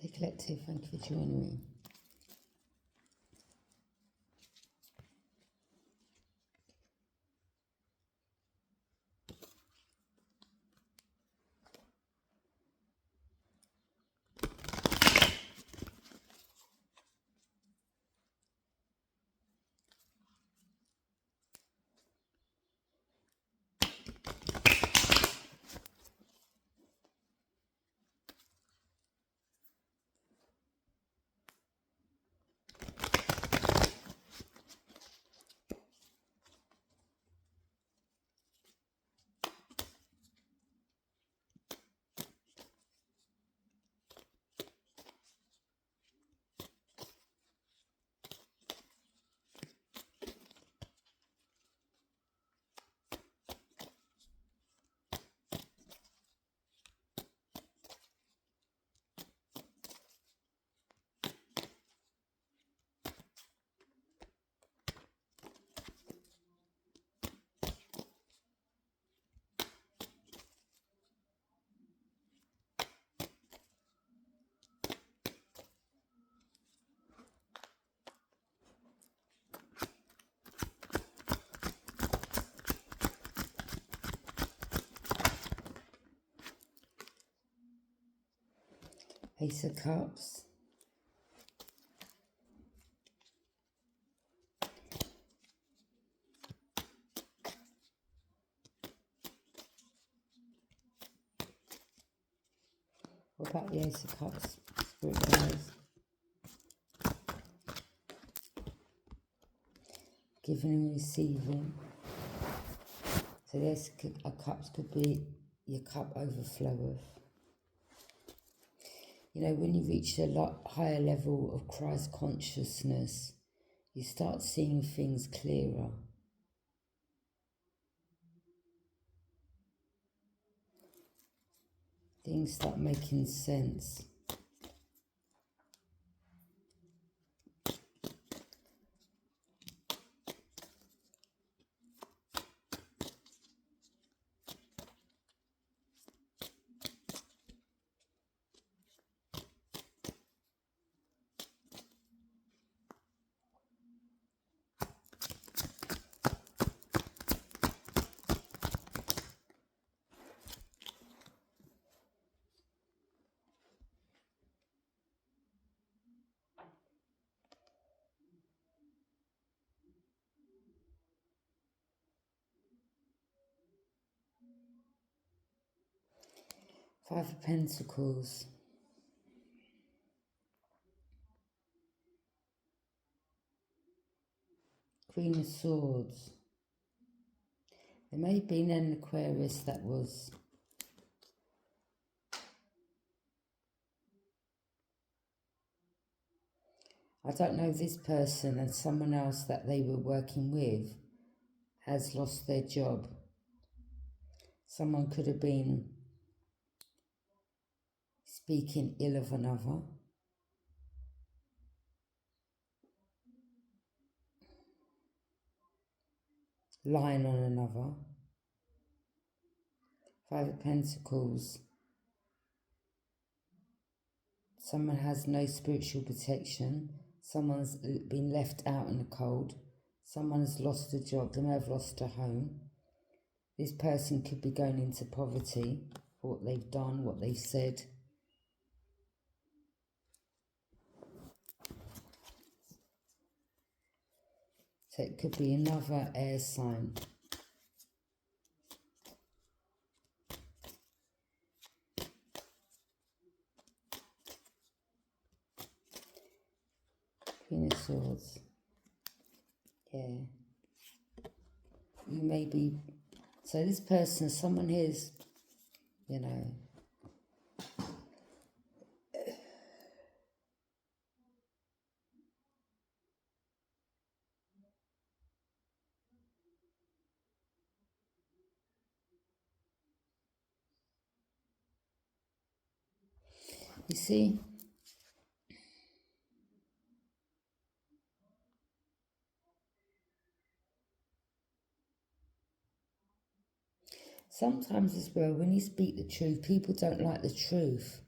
Hey Collective, thank you for joining me. Ace of Cups. What about the Ace of Cups? Spirit guides. Giving and receiving. So the Ace of Cups could be your cup overfloweth. You know, when you reach a lot higher level of Christ consciousness, you start seeing things clearer. Things start making sense. Five of Pentacles. Queen of Swords. There may have been an Aquarius that was I don't know if this person and someone else that they were working with has lost their job. Someone could have been speaking ill of another. Lying on another. Five of Pentacles. Someone has no spiritual protection. Someone's been left out in the cold. Someone has lost a job. They may have lost a home. This person could be going into poverty for what they've done, what they've said. So it could be another air sign. Queen of Swords. Yeah. You may be... So this person, someone here's, you know... You see... Sometimes as well, when you speak the truth, people don't like the truth.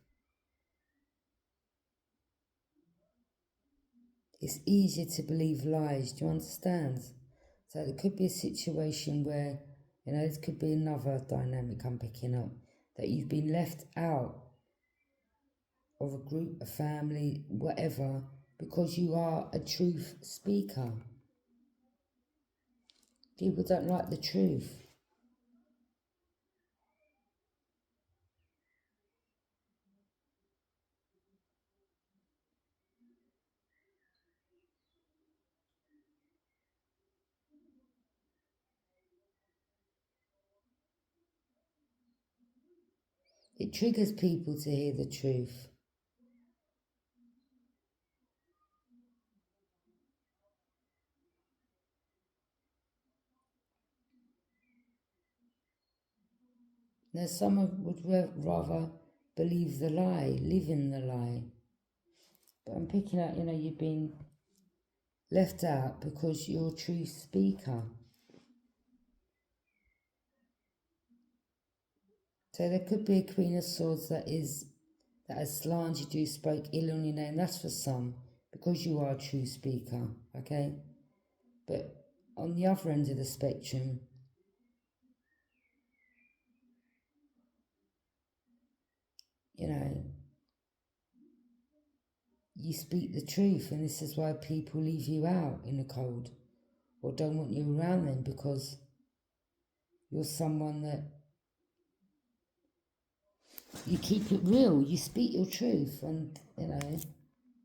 it's easier to believe lies. Do you understand? So there could be a situation where, this could be another dynamic I'm picking up, that you've been left out of a group, a family, whatever, because you are a truth speaker. People don't like the truth. It triggers people to hear the truth. Now, some would rather believe the lie, live in the lie. But I'm picking up, you've been left out because you're a truth speaker. So there could be a Queen of Swords that has slandered you, spoke ill on your name. That's for some, because you are a true speaker, okay? But on the other end of the spectrum, you speak the truth, and this is why people leave you out in the cold or don't want you around them, because you're someone that you keep it real, you speak your truth, and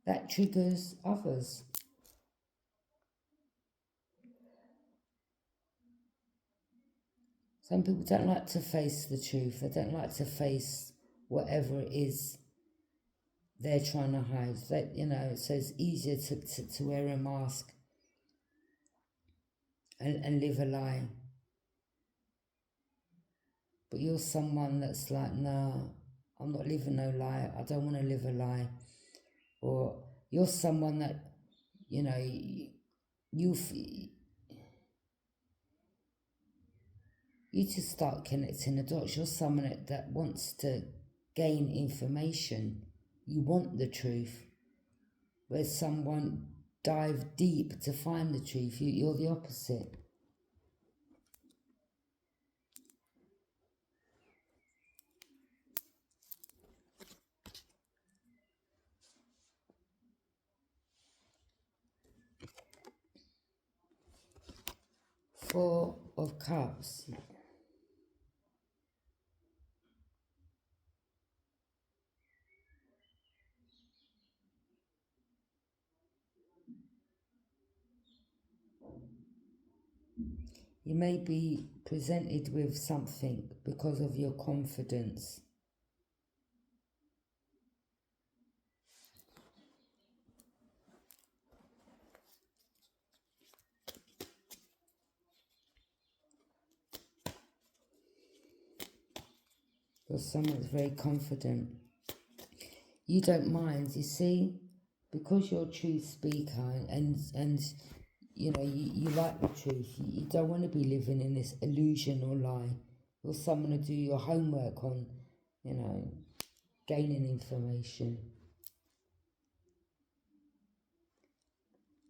that triggers others. Some people don't like to face the truth. They don't like to face whatever it is they're trying to hide. So it's easier to wear a mask and live a lie. But you're someone that's like, no, I'm not living no lie. I don't want to live a lie. Or you're someone that, you just start connecting the dots. You're someone that wants to gain information. You want the truth. Where someone dive deep to find the truth, you're the opposite. Four of Cups. You may be presented with something because of your confidence. You're someone that's very confident. You don't mind, you see, because you're a truth speaker and you like the truth. You don't want to be living in this illusion or lie. You're someone to do your homework on, gaining information.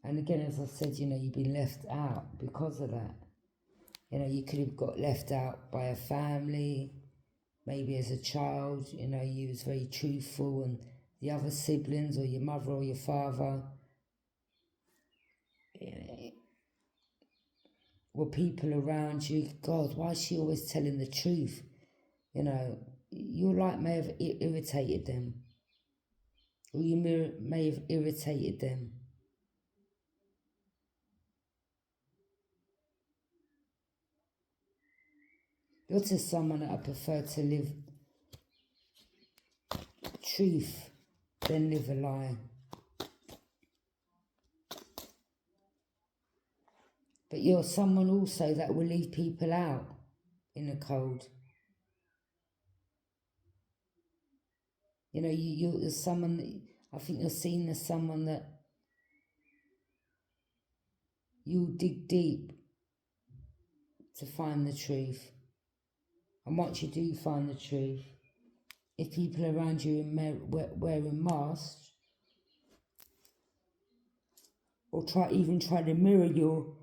And again, as I said, you've been left out because of that. You could have got left out by a family, maybe as a child, you was very truthful, and the other siblings or your mother or your father, or people around you, God, why is she always telling the truth? Your light may have irritated them, or you may have irritated them. You're just someone that I prefer to live truth than live a lie. But you're someone also that will leave people out in the cold. You're someone that, I think you're seen as someone that you'll dig deep to find the truth. And once you do find the truth, if people around you are wearing masks, or try to mirror you,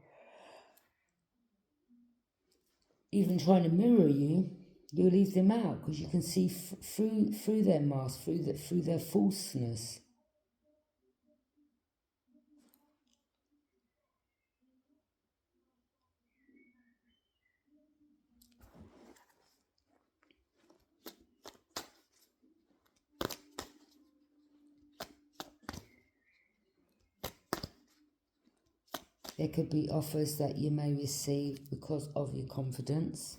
you leave them out because you can see through their mask, through their falseness. There could be offers that you may receive because of your confidence.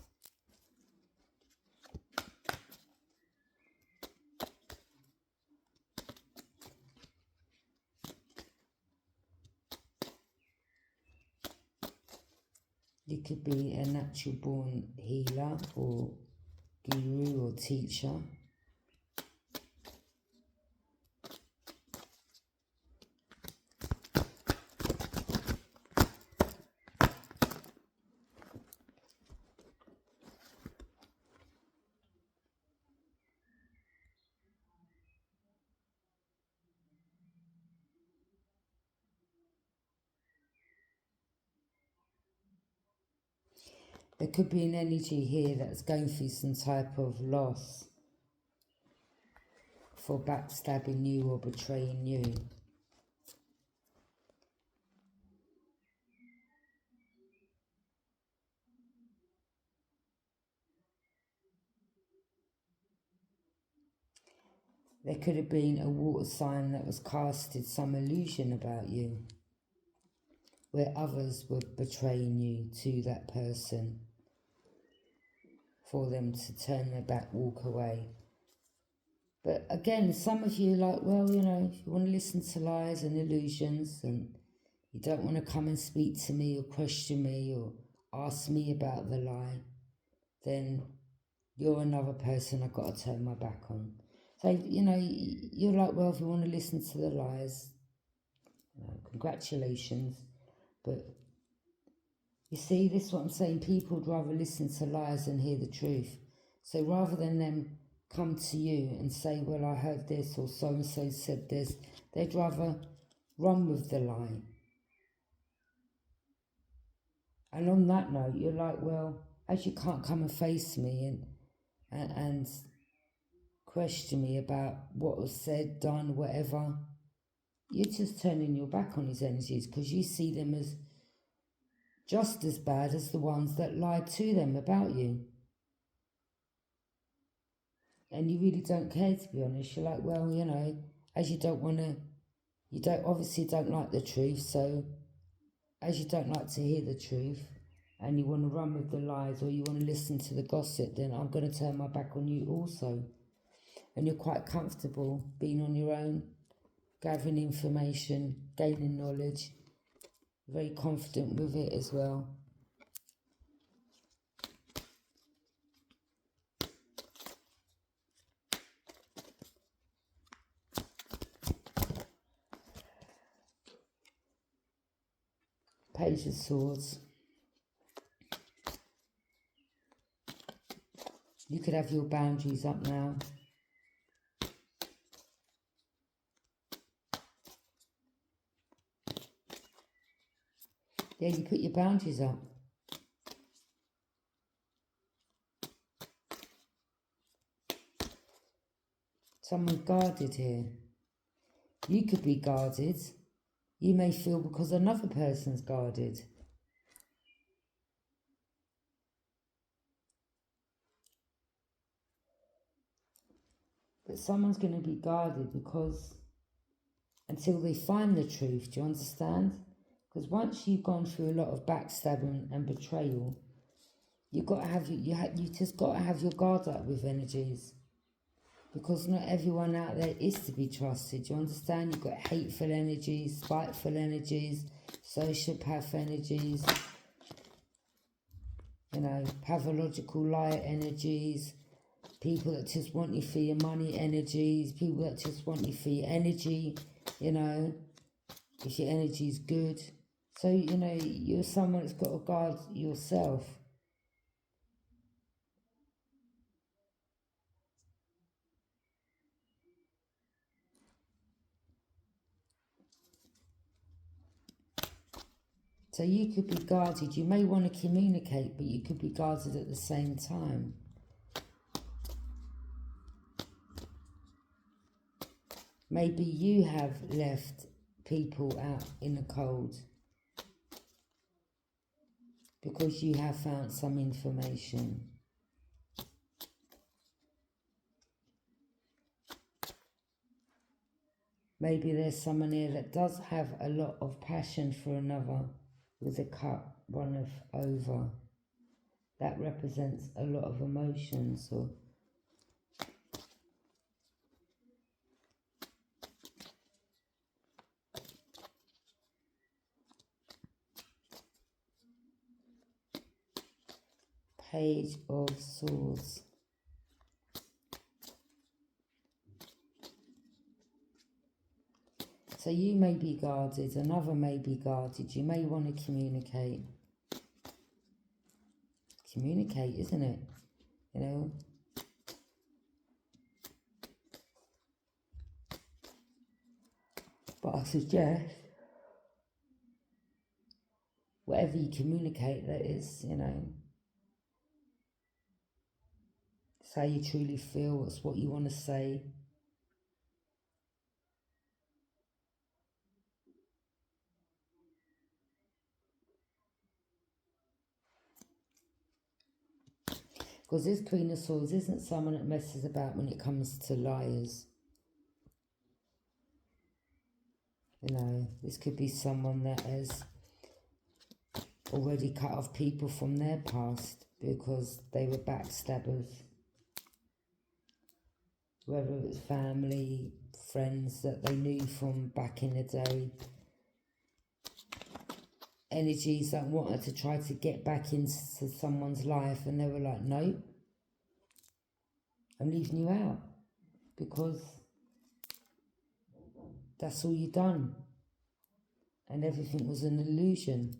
You could be a natural born healer or guru or teacher. There could be an energy here that's going through some type of loss for backstabbing you or betraying you. There could have been a water sign that was casted some illusion about you, where others were betraying you to that person for them to turn their back, walk away. But again, some of you like, well, you know, if you want to listen to lies and illusions and you don't want to come and speak to me or question me or ask me about the lie, then you're another person I've got to turn my back on. So, you know, you're like, well, if you want to listen to the lies, you know, congratulations. But you see, this is what I'm saying. People would rather listen to lies than hear the truth. So rather than them come to you and say, well, I heard this or so-and-so said this, they'd rather run with the lie. And on that note, you're like, well, as you can't come and face me and question me about what was said, done, whatever, you're just turning your back on his energies because you see them as just as bad as the ones that lied to them about you. And you really don't care, to be honest. You're like, well, you know, as you don't obviously don't like the truth, so as you don't like to hear the truth and you want to run with the lies or you want to listen to the gossip, then I'm going to turn my back on you also. And you're quite comfortable being on your own, gathering information, gaining knowledge, very confident with it as well. Page of Swords. You could have your boundaries up now. Yeah, you put your boundaries up. Someone's guarded here. You could be guarded. You may feel because another person's guarded. But someone's going to be guarded because until they find the truth, do you understand? Because once you've gone through a lot of backstabbing and betrayal, you've got to have you just got to have your guard up with energies. Because not everyone out there is to be trusted. Do you understand? You've got hateful energies, spiteful energies, sociopath energies, you know, pathological liar energies, people that just want you for your money energies, people that just want you for your energy, you know, if your energy is good. So, you know, you're someone that's got to guard yourself. So you could be guarded. You may want to communicate, but you could be guarded at the same time. Maybe you have left people out in the cold because you have found some information. Maybe there's someone here that does have a lot of passion for another with a cup runneth over. That represents a lot of emotions. Or Page of Swords. So you may be guarded, another may be guarded. You may want to communicate. Communicate, isn't it? You know? But I suggest whatever you communicate, that is, you know, it's how you truly feel, it's what you want to say. Because this Queen of Swords isn't someone that messes about when it comes to liars. You know, this could be someone that has already cut off people from their past because they were backstabbers. Whether it was family, friends that they knew from back in the day. Energies that wanted to try to get back into someone's life and they were like, no, I'm leaving you out because that's all you've done and everything was an illusion.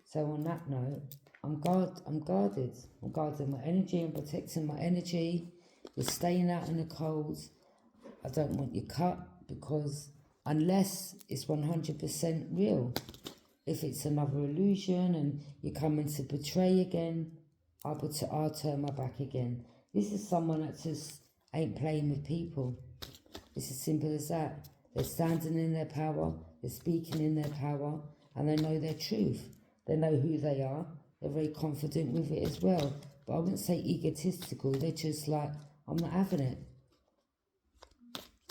So on that note, I'm guarded. I'm guarding my energy and protecting my energy. You're staying out in the cold. I don't want you cut because unless it's 100% real. If it's another illusion and you're coming to betray again, I'll turn my back again. This is someone that just ain't playing with people. It's as simple as that. They're standing in their power, they're speaking in their power, and they know their truth. They know who they are. They're very confident with it as well. But I wouldn't say egotistical. They're just like, I'm not having it.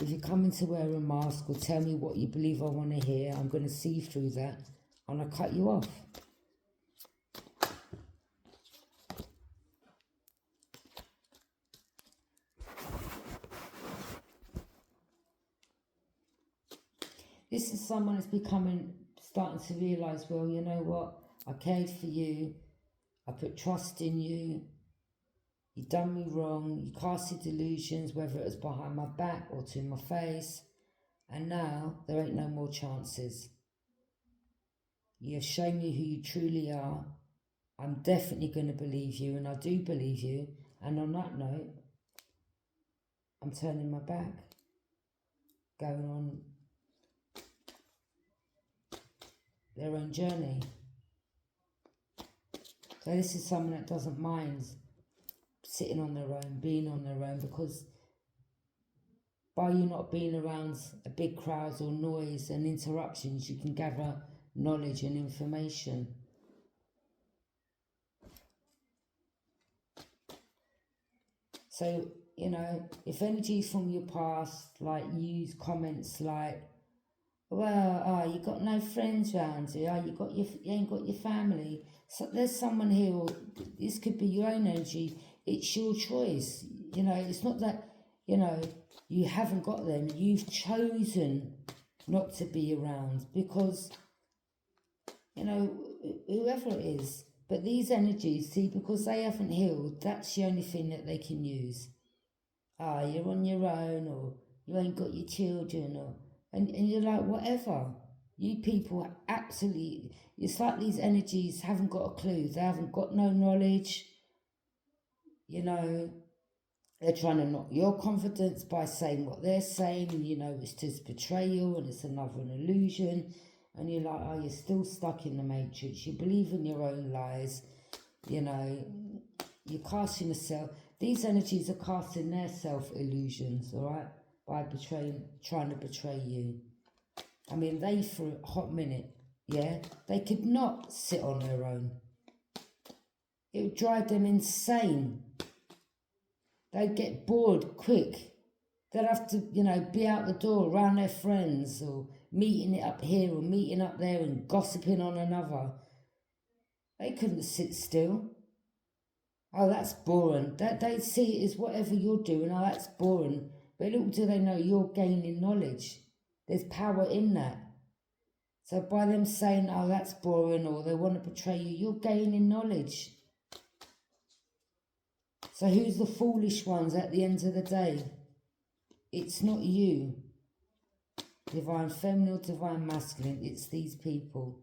If you're coming to wear a mask or tell me what you believe I want to hear, I'm going to see through that and I'll cut you off. This is someone that's starting to realise, well, you know what? I cared for you. I put trust in you. You done me wrong. You casted delusions, whether it was behind my back or to my face. And now there ain't no more chances. You've shown me who you truly are. I'm definitely going to believe you, and I do believe you. And on that note, I'm turning my back, going on their own journey. So this is someone that doesn't mind sitting on their own, being on their own, because by you not being around a big crowd or noise and interruptions, you can gather knowledge and information. So, you know, if energies from your past, like, use comments like, well, you got no friends round you, you ain't got your family. So there's someone here, or this could be your own energy, it's your choice. You know, it's not that, you know, you haven't got them, you've chosen not to be around because, you know, whoever it is. But these energies, see, because they haven't healed, that's the only thing that they can use. You're on your own, or you ain't got your children, or and you're like, whatever. You people absolutely, it's like these energies haven't got a clue. They haven't got no knowledge. You know, they're trying to knock your confidence by saying what they're saying, and you know, it's just betrayal and it's another illusion. and you're like, oh, you're still stuck in the matrix. You believe in your own lies. You know, you're casting yourself. These energies are casting their self-illusions, all right, by trying to betray you. I mean, they, for a hot minute, yeah, they could not sit on their own. It would drive them insane. They'd get bored quick. They'd have to, you know, be out the door around their friends, or meeting it up here or meeting up there and gossiping on another. They couldn't sit still. Oh, that's boring. They see it as whatever you're doing. Oh, that's boring. But little do they know you're gaining knowledge. There's power in that. So by them saying, oh, that's boring, or they want to betray you, you're gaining knowledge. So who's the foolish ones at the end of the day? It's not you. Divine feminine or divine masculine, it's these people.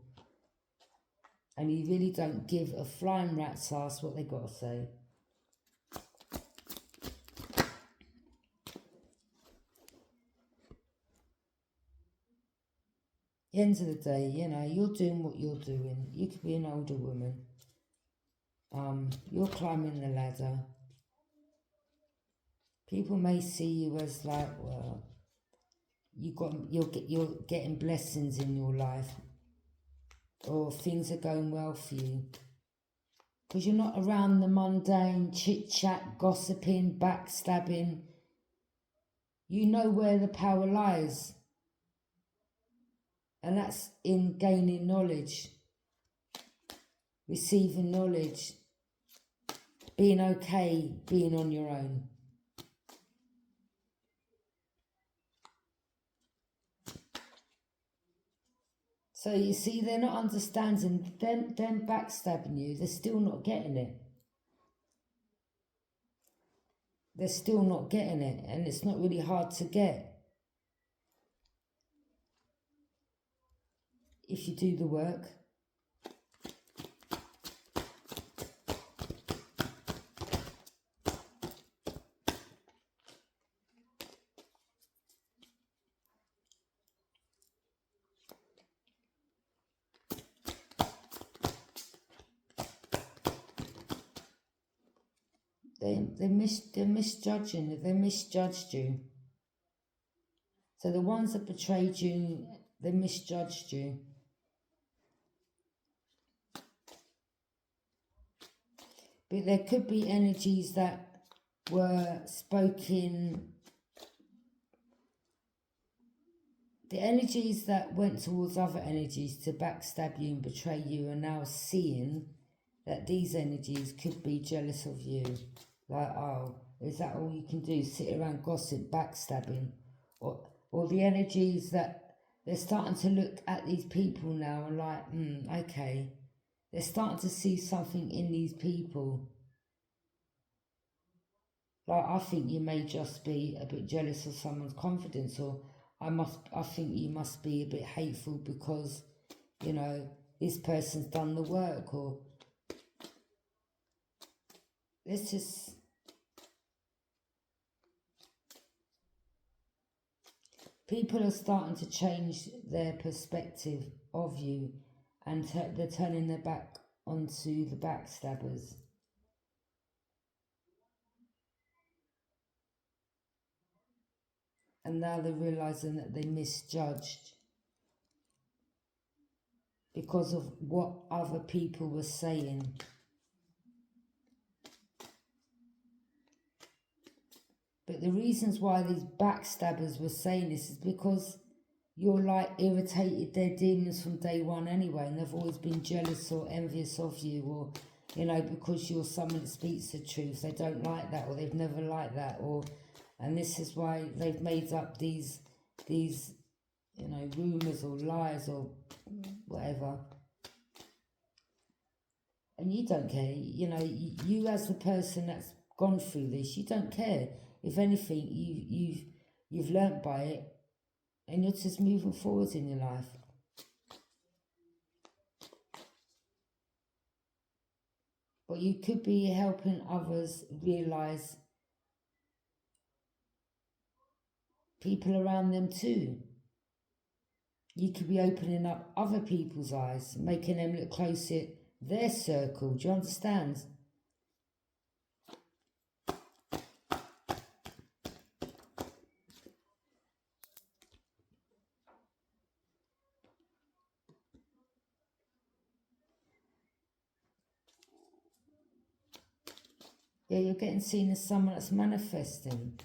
And you really don't give a flying rat's ass what they got to say. At the end of the day, you know, you're doing what you're doing. You could be an older woman. You're climbing the ladder. People may see you as like, well, you're getting blessings in your life, or things are going well for you, because you're not around the mundane chit chat, gossiping, backstabbing. You know where the power lies, and that's in gaining knowledge, receiving knowledge, being okay, being on your own. So you see, they're not understanding, them backstabbing you, they're still not getting it. They're still not getting it, and it's not really hard to get. If you do the work. They're misjudging, they misjudged you. So the ones that betrayed you, they misjudged you. But there could be energies that were spoken. The energies that went towards other energies to backstab you and betray you are now seeing that these energies could be jealous of you. Like, oh, is that all you can do? Sit around gossip, backstabbing? Or the energies that they're starting to look at these people now and like, okay. They're starting to see something in these people. Like, I think you may just be a bit jealous of someone's confidence, or I think you must be a bit hateful because, you know, this person's done the work, or it's just, people are starting to change their perspective of you, and they're turning their back onto the backstabbers. And now they're realising that they misjudged because of what other people were saying. But the reasons why these backstabbers were saying this is because you're like irritated their demons from day one anyway, and they've always been jealous or envious of you, or, you know, because you're someone that speaks the truth, they don't like that, or they've never liked that, or, and this is why they've made up these, you know, rumours or lies or whatever. And you don't care, you know, you as the person that's gone through this, you don't care. If anything, you've learnt by it, and you're just moving forward in your life. But you could be helping others realise people around them too. You could be opening up other people's eyes, making them look close to their circle. Do you understand? Yeah, you're getting seen as someone that's manifesting.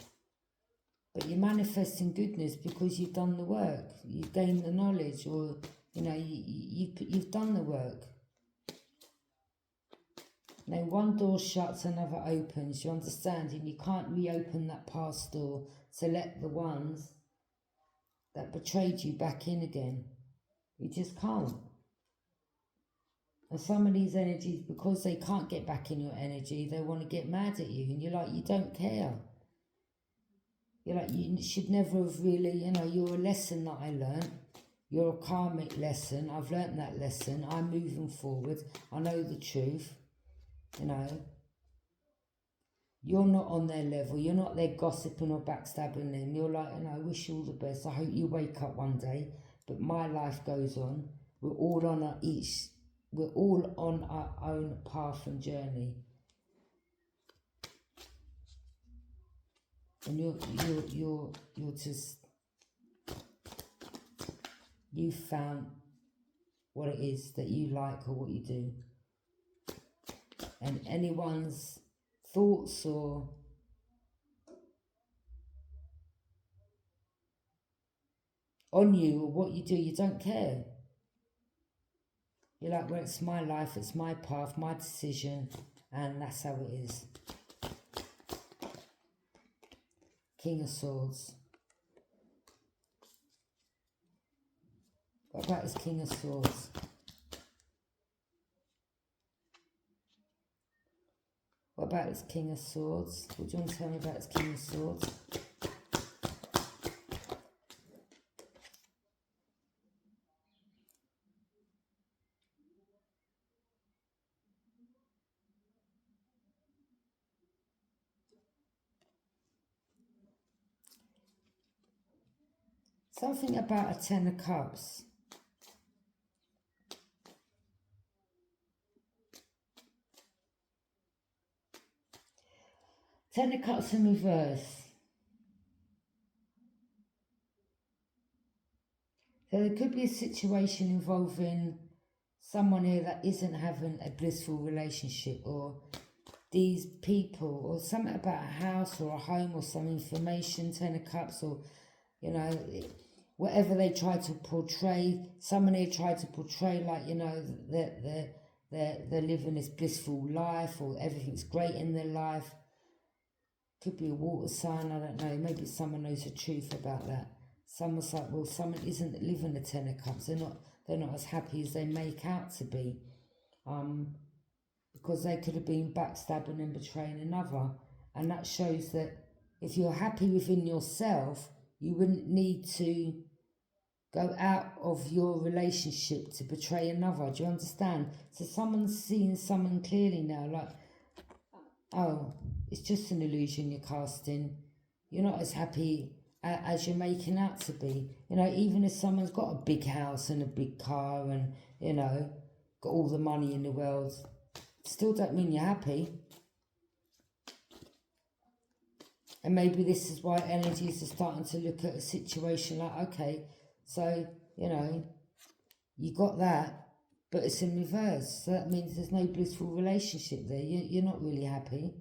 But you're manifesting goodness because you've done the work. You've gained the knowledge, or, you know, you've done the work. Now, one door shuts, another opens. You understand? And you can't reopen that past door to let the ones that betrayed you back in again. You just can't. And some of these energies, because they can't get back in your energy, they want to get mad at you. And you're like, you don't care. You're like, you should never have really, you know, you're a lesson that I learned. You're a karmic lesson. I've learnt that lesson. I'm moving forward. I know the truth. You know. You're not on their level. You're not there gossiping or backstabbing them. You're like, you know, I wish you all the best. I hope you wake up one day. But my life goes on. We're all on our own path and journey. And you're just, you found what it is that you like or what you do. And anyone's thoughts or on you or what you do, you don't care. You're like, well, it's my life, it's my path, my decision, and that's how it is. King of Swords. What about this King of Swords? What about this King of Swords? What do you want to tell me about this King of Swords? Something about a Ten of Cups. Ten of Cups in reverse. So there could be a situation involving someone here that isn't having a blissful relationship, or these people, or something about a house or a home or some information, Ten of Cups, or, you know, whatever they try to portray. Someone here tried to portray, like, you know, that they're living this blissful life, or everything's great in their life. Could be a water sign, I don't know. Maybe someone knows the truth about that. Someone's like, well, someone isn't living the Ten of Cups. They're not as happy as they make out to be. Because they could have been backstabbing and betraying another. And that shows that if you're happy within yourself, you wouldn't need to go out of your relationship to betray another. Do you understand? So someone's seeing someone clearly now, like, oh, it's just an illusion you're casting. You're not as happy as you're making out to be. You know, even if someone's got a big house and a big car and, you know, got all the money in the world, still don't mean you're happy. And maybe this is why energies are starting to look at a situation like, okay, so, you know, you got that, but it's in reverse. So that means there's no blissful relationship there. You're not really happy.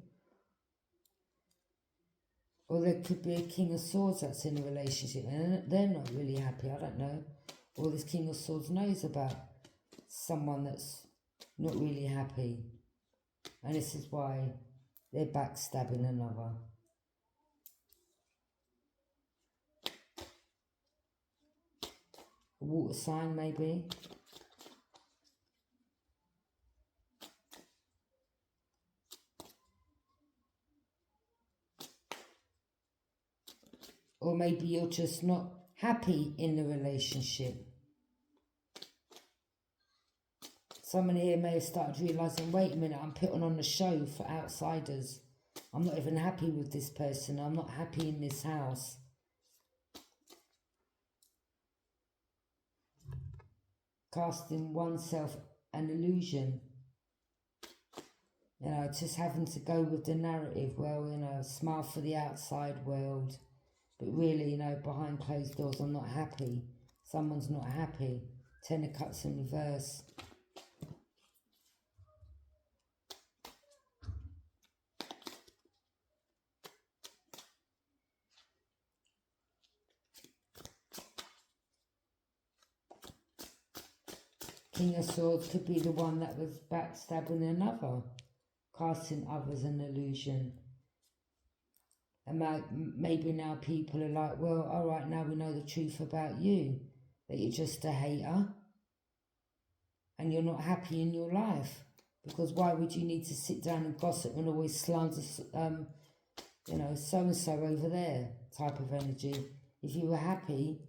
Or there could be a King of Swords that's in a relationship and they're not really happy, I don't know. Or this King of Swords knows about someone that's not really happy. And this is why they're backstabbing another. A water sign, maybe. Or maybe you're just not happy in the relationship. Someone here may have started realising, wait a minute, I'm putting on a show for outsiders. I'm not even happy with this person. I'm not happy in this house. casting oneself an illusion. You know, just having to go with the narrative. Well, you know, smile for the outside world, but really, you know, behind closed doors, I'm not happy. Someone's not happy. Ten of Cups in reverse. King of Swords could be the one that was backstabbing another, casting others an illusion. And maybe now people are like, well, all right, now we know the truth about you, that you're just a hater and you're not happy in your life. Because why would you need to sit down and gossip and always slander, you know, so-and-so over there type of energy? If you were happy,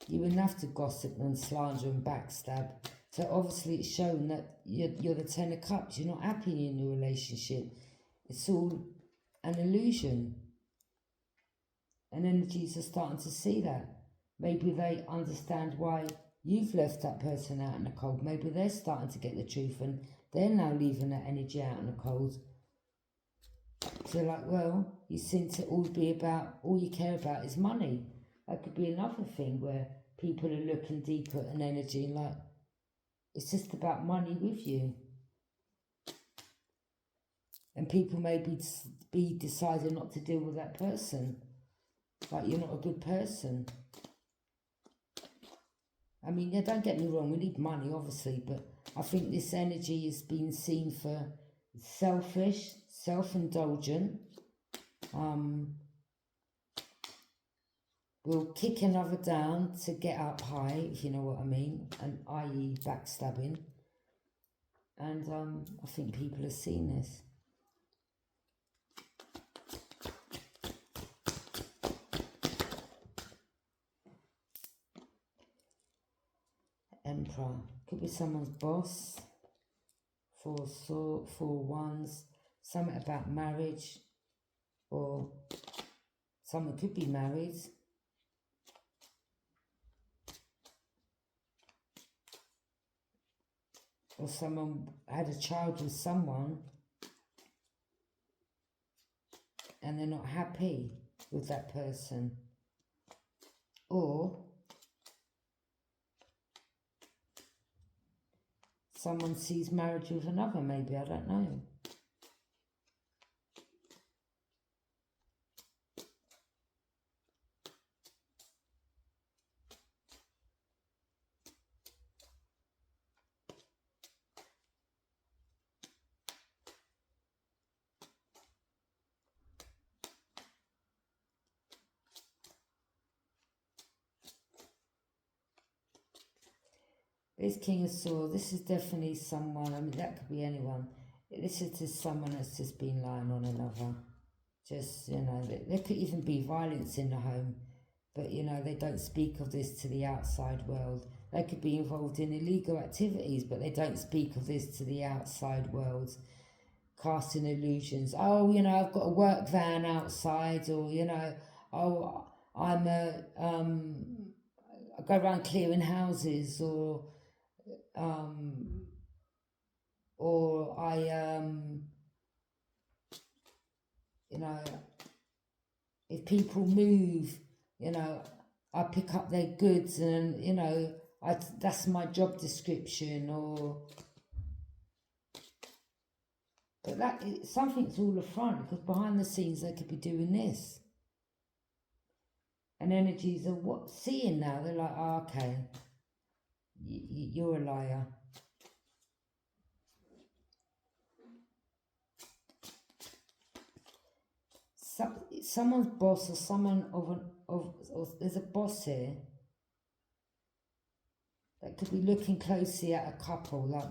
you wouldn't have to gossip and slander and backstab. So obviously it's shown that you're the Ten of Cups. You're not happy in your relationship. It's all an illusion. And energies are starting to see that. Maybe they understand why you've left that person out in the cold. Maybe they're starting to get the truth and they're now leaving that energy out in the cold. So like, well, you seem to all you care about is money. That could be another thing where people are looking deeper at an energy and like, it's just about money with you. And people may be deciding not to deal with that person. Like, you're not a good person. I mean, yeah, don't get me wrong, we need money, obviously, but I think this energy is being seen for selfish, self-indulgent. We'll kick another down to get up high, if you know what I mean, and i.e. backstabbing. And I think people have seen this. Emperor. Could be someone's boss. Four wands. Something about marriage. Or someone could be married. Or someone had a child with someone and they're not happy with that person. Or someone sees marriage with another, maybe, I don't know. This King of Swords, this is definitely someone, I mean, that could be anyone. This is just someone that's just been lying on another. Just, you know, there could even be violence in the home, but, you know, they don't speak of this to the outside world. They could be involved in illegal activities, but they don't speak of this to the outside world. Casting illusions. Oh, you know, I've got a work van outside, or, you know, oh, I go around clearing houses, or you know, if people move, you know, I pick up their goods and, you know, that's my job description, or, but something's all the front, because behind the scenes they could be doing this. And energies are seeing now, they're like, oh, okay, you're a liar. Someone's boss, or someone or there's a boss here that could be looking closely at a couple, like,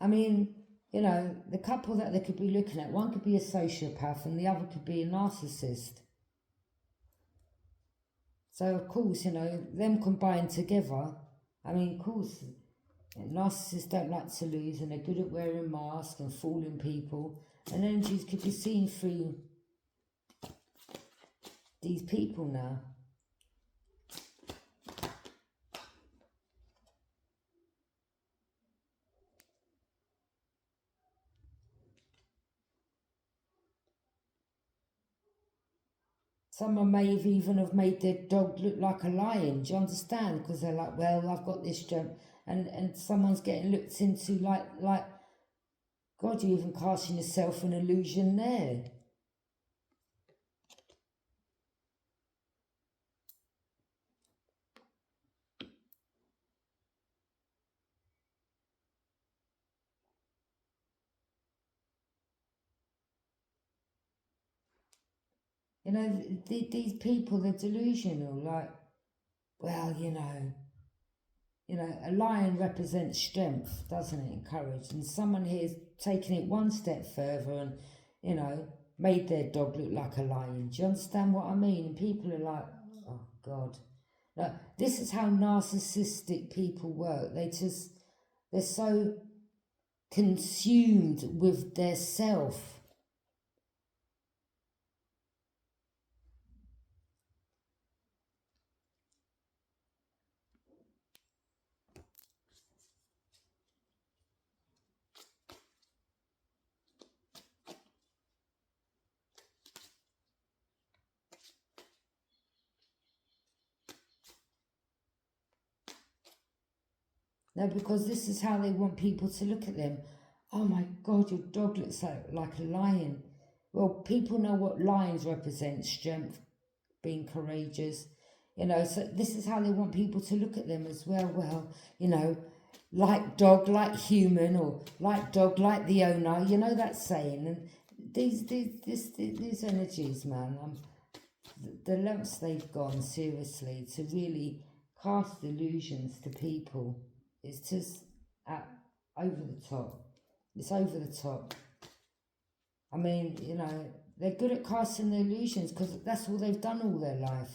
I mean, you know, the couple that they could be looking at, one could be a sociopath and the other could be a narcissist. So, of course, them combined together, I mean, of course, narcissists don't like to lose and they're good at wearing masks and fooling people. And energies could be seen through these people now. Someone may have even made their dog look like a lion. Do you understand? Because they're like, well, I've got this job, and someone's getting looked into like, God, you're even casting yourself an illusion there. These people, they're delusional. Like, well, a lion represents strength, doesn't it, and courage. And someone here's taking it one step further and, made their dog look like a lion. Do you understand what I mean? And people are like, oh, God. Like, this is how narcissistic people work. They're so consumed with their self. No, because this is how they want people to look at them. Oh my God, your dog looks like a lion. Well, people know what lions represent: strength, being courageous. So this is how they want people to look at them as well. Well, like dog, like human, or like dog, like the owner. You know that saying. And these energies, man, the lengths they've gone, seriously, to really cast illusions to people. It's just over the top. It's over the top. I mean, they're good at casting the illusions because that's all they've done all their life.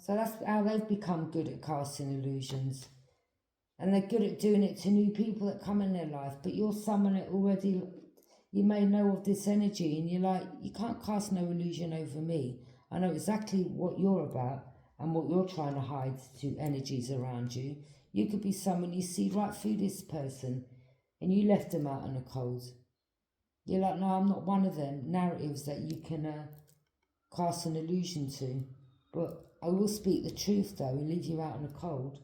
So that's how they've become good at casting illusions. And they're good at doing it to new people that come in their life. But you're someone that already, you may know of this energy and you're like, you can't cast no illusion over me. I know exactly what you're about and what you're trying to hide to energies around you. You could be someone you see right through this person and you left them out in the cold. You're like, no, I'm not one of them narratives that you can cast an illusion to. But I will speak the truth though and leave you out in the cold.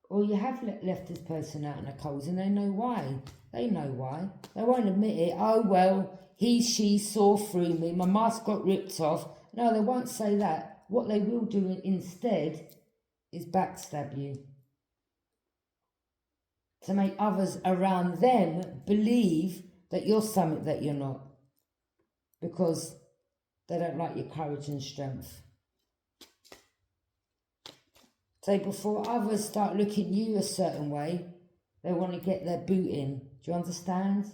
Or you have left this person out in the cold and they know why. They know why. They won't admit it. Oh, well, she saw through me. My mask got ripped off. No, they won't say that. What they will do instead is backstab you. To make others around them believe that you're something that you're not. Because they don't like your courage and strength. So before others start looking at you a certain way, they want to get their boot in. Do you understand?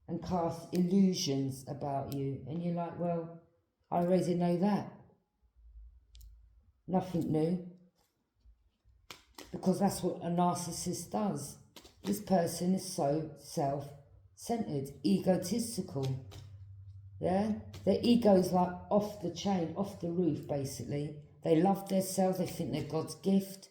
And cast illusions about you. And you're like, well, I already know that. Nothing new. Because that's what a narcissist does. This person is so self-centered, egotistical. Yeah? Their ego is like off the chain, off the roof, basically. They love themselves, they think they're God's gift,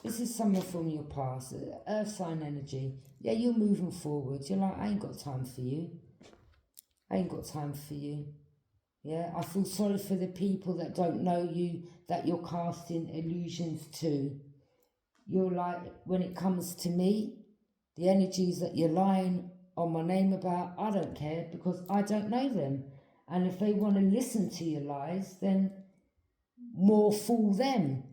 This is someone from your past, earth sign energy. Yeah, you're moving forward. You're like, I ain't got time for you. I ain't got time for you. Yeah, I feel sorry for the people that don't know you, that you're casting illusions to. You're like, when it comes to me, the energies that you're lying on my name about, I don't care because I don't know them. And if they want to listen to your lies, then more fool them.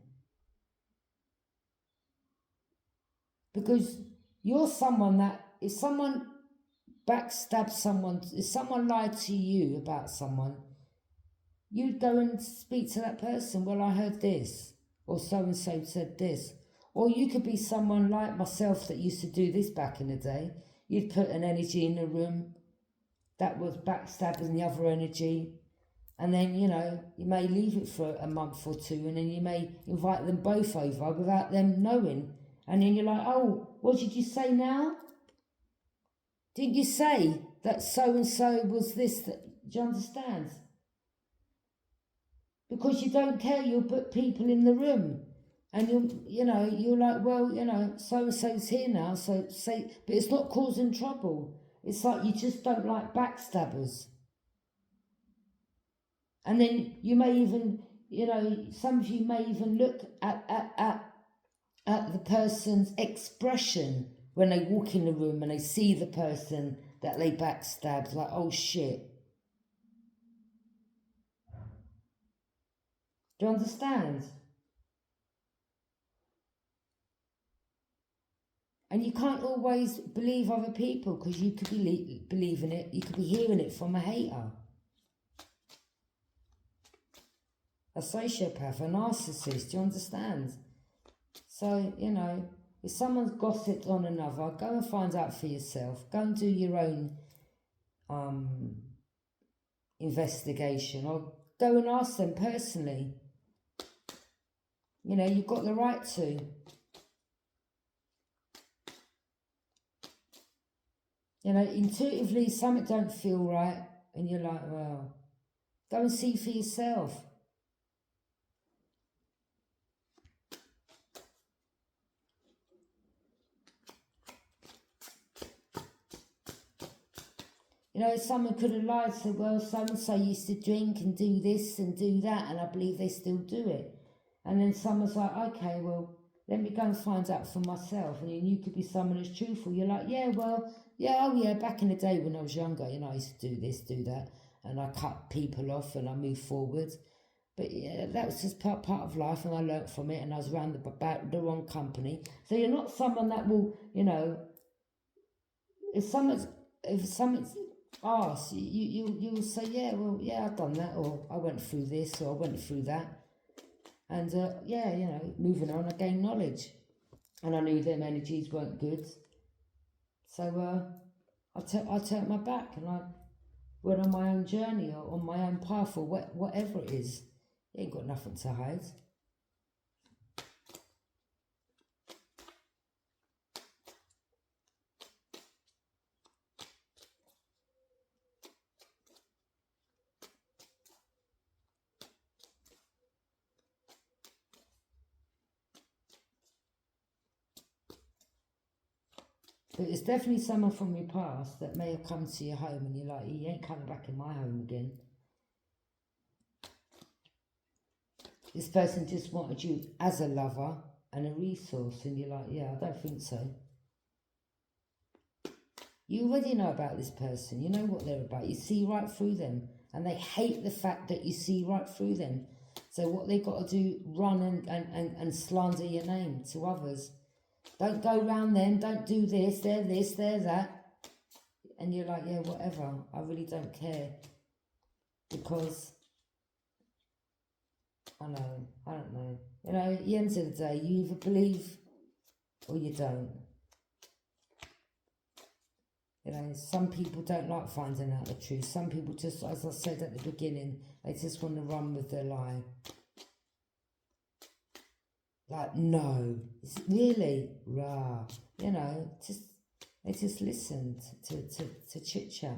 Because you're someone that, if someone backstabs someone, if someone lied to you about someone, you'd go and speak to that person. Well, I heard this, or so-and-so said this. Or you could be someone like myself that used to do this back in the day. You'd put an energy in the room that was backstabbing the other energy. And then, you know, you may leave it for a month or two, and then you may invite them both over without them knowing. And then you're like, oh, what did you say now? Didn't you say that so-and-so was this? Do you understand? Because you don't care, you'll put people in the room. And you're like, well, so-and-so's here now, so say, but it's not causing trouble. It's like you just don't like backstabbers. And then you may even, some of you may even look at the person's expression when they walk in the room and they see the person that they backstabbed, like, oh shit. Do you understand? And you can't always believe other people, because you could be believing it, you could be hearing it from a hater, a sociopath, a narcissist. Do you understand? So, if someone's gossiped on another, go and find out for yourself. Go and do your own investigation, or go and ask them personally. You've got the right to. Intuitively, something don't feel right, and you're like, well, go and see for yourself. Someone could have lied, said, well, so-and-so used to drink and do this and do that, and I believe they still do it. And then someone's like, okay, well, let me go and find out for myself. And then you could be someone that's truthful. You're like, back in the day when I was younger, I used to do this, do that, and I cut people off and I moved forward. But yeah, that was just part of life, and I learnt from it, and I was around the wrong company. So you're not someone that will, if someone's asked, you'll say, I've done that, or I went through this, or I went through that. And moving on, I gained knowledge. And I knew them energies weren't good. So I turned my back, and I went on my own journey, or on my own path, or whatever it is. You ain't got nothing to hide. But it's definitely someone from your past that may have come to your home, and you're like, he ain't coming back in my home again. This person just wanted you as a lover and a resource, and you're like, yeah, I don't think so. You already know about this person. You know what they're about. You see right through them, and they hate the fact that you see right through them. So what they've got to do, run and slander your name to others. Don't go round them, don't do this, they're that. And you're like, yeah, whatever, I really don't care. Because, I don't know. At the end of the day, you either believe or you don't. Some people don't like finding out the truth. Some people just, as I said at the beginning, they just want to run with their lie. Like, no, really, rah, they just listen to chit-chat.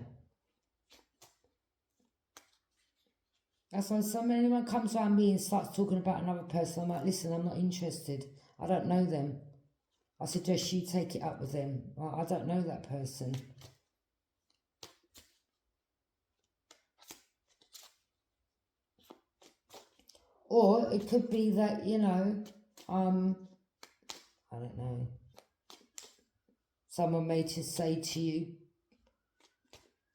That's why anyone comes around me and starts talking about another person, I'm like, listen, I'm not interested. I don't know them. I suggest you take it up with them. I don't know that person. Or it could be that, I don't know. Someone may just say to you,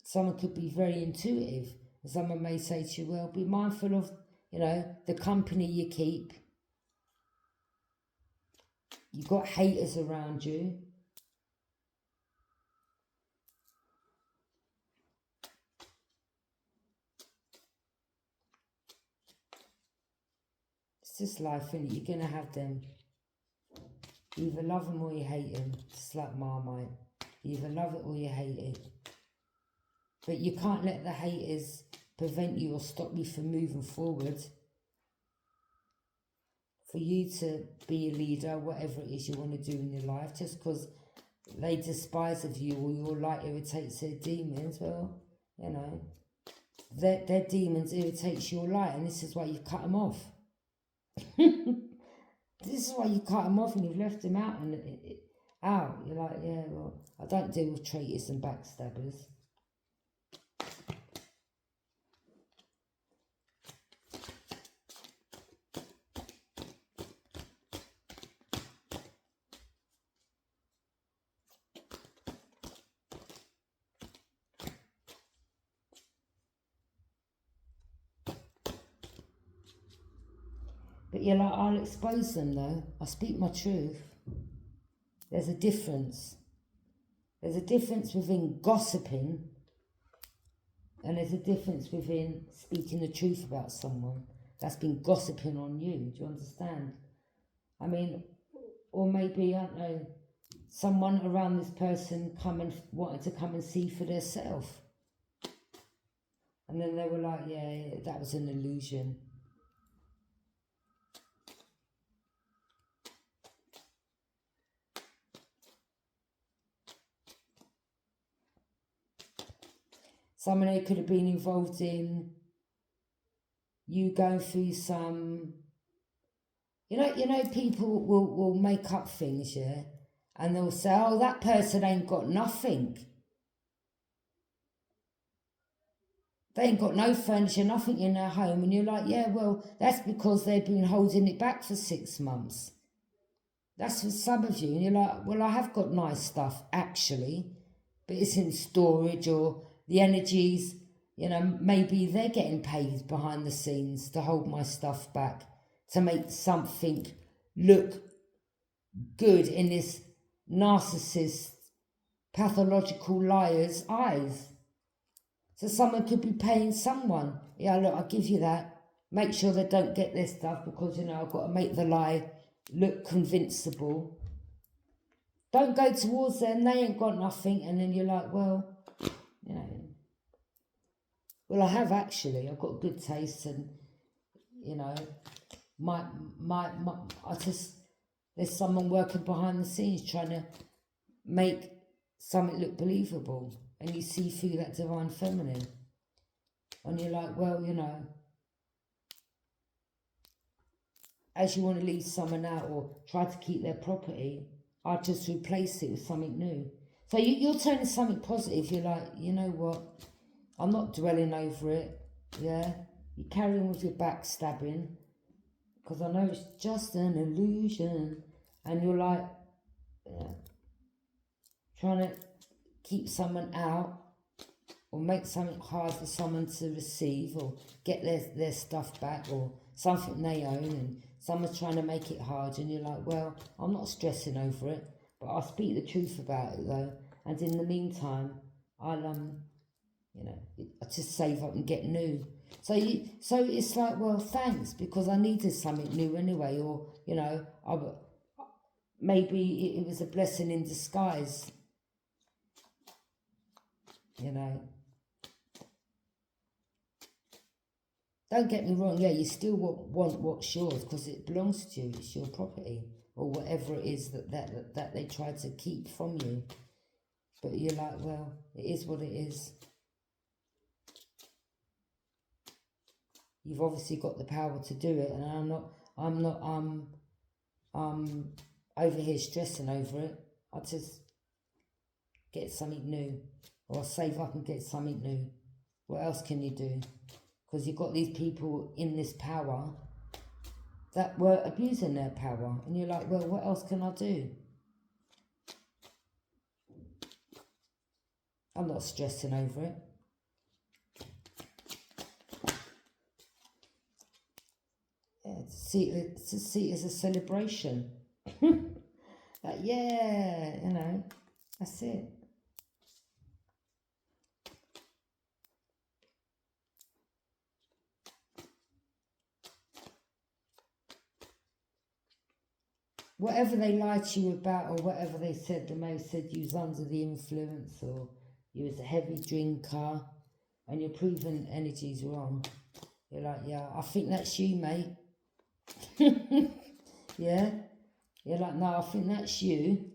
someone could be very intuitive. Someone may say to you, well, be mindful of, the company you keep. You've got haters around you. It's just life, and you're going to have them. You either love them or you hate them. Just like Marmite. You either love it or you hate it. But you can't let the haters prevent you or stop you from moving forward. For you to be a leader, whatever it is you want to do in your life, just because they despise of you or your light irritates their demons, well, you know, their demons irritates your light, and this is why you cut them off. This is why you cut them off and you've left them out and out. You're like, yeah, well, I don't deal with traitors and backstabbers. But you're like, I'll expose them though. I speak my truth. There's a difference. There's a difference within gossiping and there's a difference within speaking the truth about someone that's been gossiping on you. Do you understand? I mean, or maybe, I don't know, someone around this person wanted to come and see for themselves. And then they were like, yeah, that was an illusion. Someone who could have been involved in you going through some, you know, people will make up things, yeah, and they'll say, oh, that person ain't got nothing. They ain't got no furniture, nothing in their home, and you're like, yeah, well, that's because they've been holding it back for 6 months. That's for some of you, and you're like, well, I have got nice stuff, actually, but it's in storage, or the energies, you know, maybe they're getting paid behind the scenes to hold my stuff back, to make something look good in this narcissist, pathological liar's eyes. So someone could be paying someone, yeah, look, I'll give you that. Make sure they don't get their stuff because, you know, I've got to make the lie look convincible. Don't go towards them, they ain't got nothing. And then you're like, well, you know, well, I have actually. I've got good taste and, you know, there's someone working behind the scenes trying to make something look believable. And you see through that divine feminine. And you're like, well, you know, as you want to leave someone out or try to keep their property, I just replace it with something new. So you're turning something positive. You're like, you know what? I'm not dwelling over it. Yeah? You carry on with your backstabbing. Because I know it's just an illusion. And you're like, yeah, trying to keep someone out. Or make something hard for someone to receive. Or get their stuff back. Or something they own. And someone's trying to make it hard. And you're like, well, I'm not stressing over it. But I'll speak the truth about it though. And in the meantime, I'll you know, I just save up and get new. So it's like, well, thanks, because I needed something new anyway, or, you know, maybe it was a blessing in disguise, you know. Don't get me wrong, yeah, you still want what's yours because it belongs to you, it's your property, or whatever it is that they try to keep from you. But you're like, well, it is what it is. You've obviously got the power to do it, and I'm not over here stressing over it. I just get something new, or I'll save up and get something new. What else can you do? Because you've got these people in this power that were abusing their power, and you're like, well, what else can I do? I'm not stressing over it. Yeah, to see it as a celebration. Like, yeah, you know, that's it. whatever they lied to you about, or whatever they said, they may have said you was under the influence, or you was a heavy drinker, and you're proving energy's wrong. You're like, yeah, I think that's you, mate. Yeah? You're like, no, I think that's you.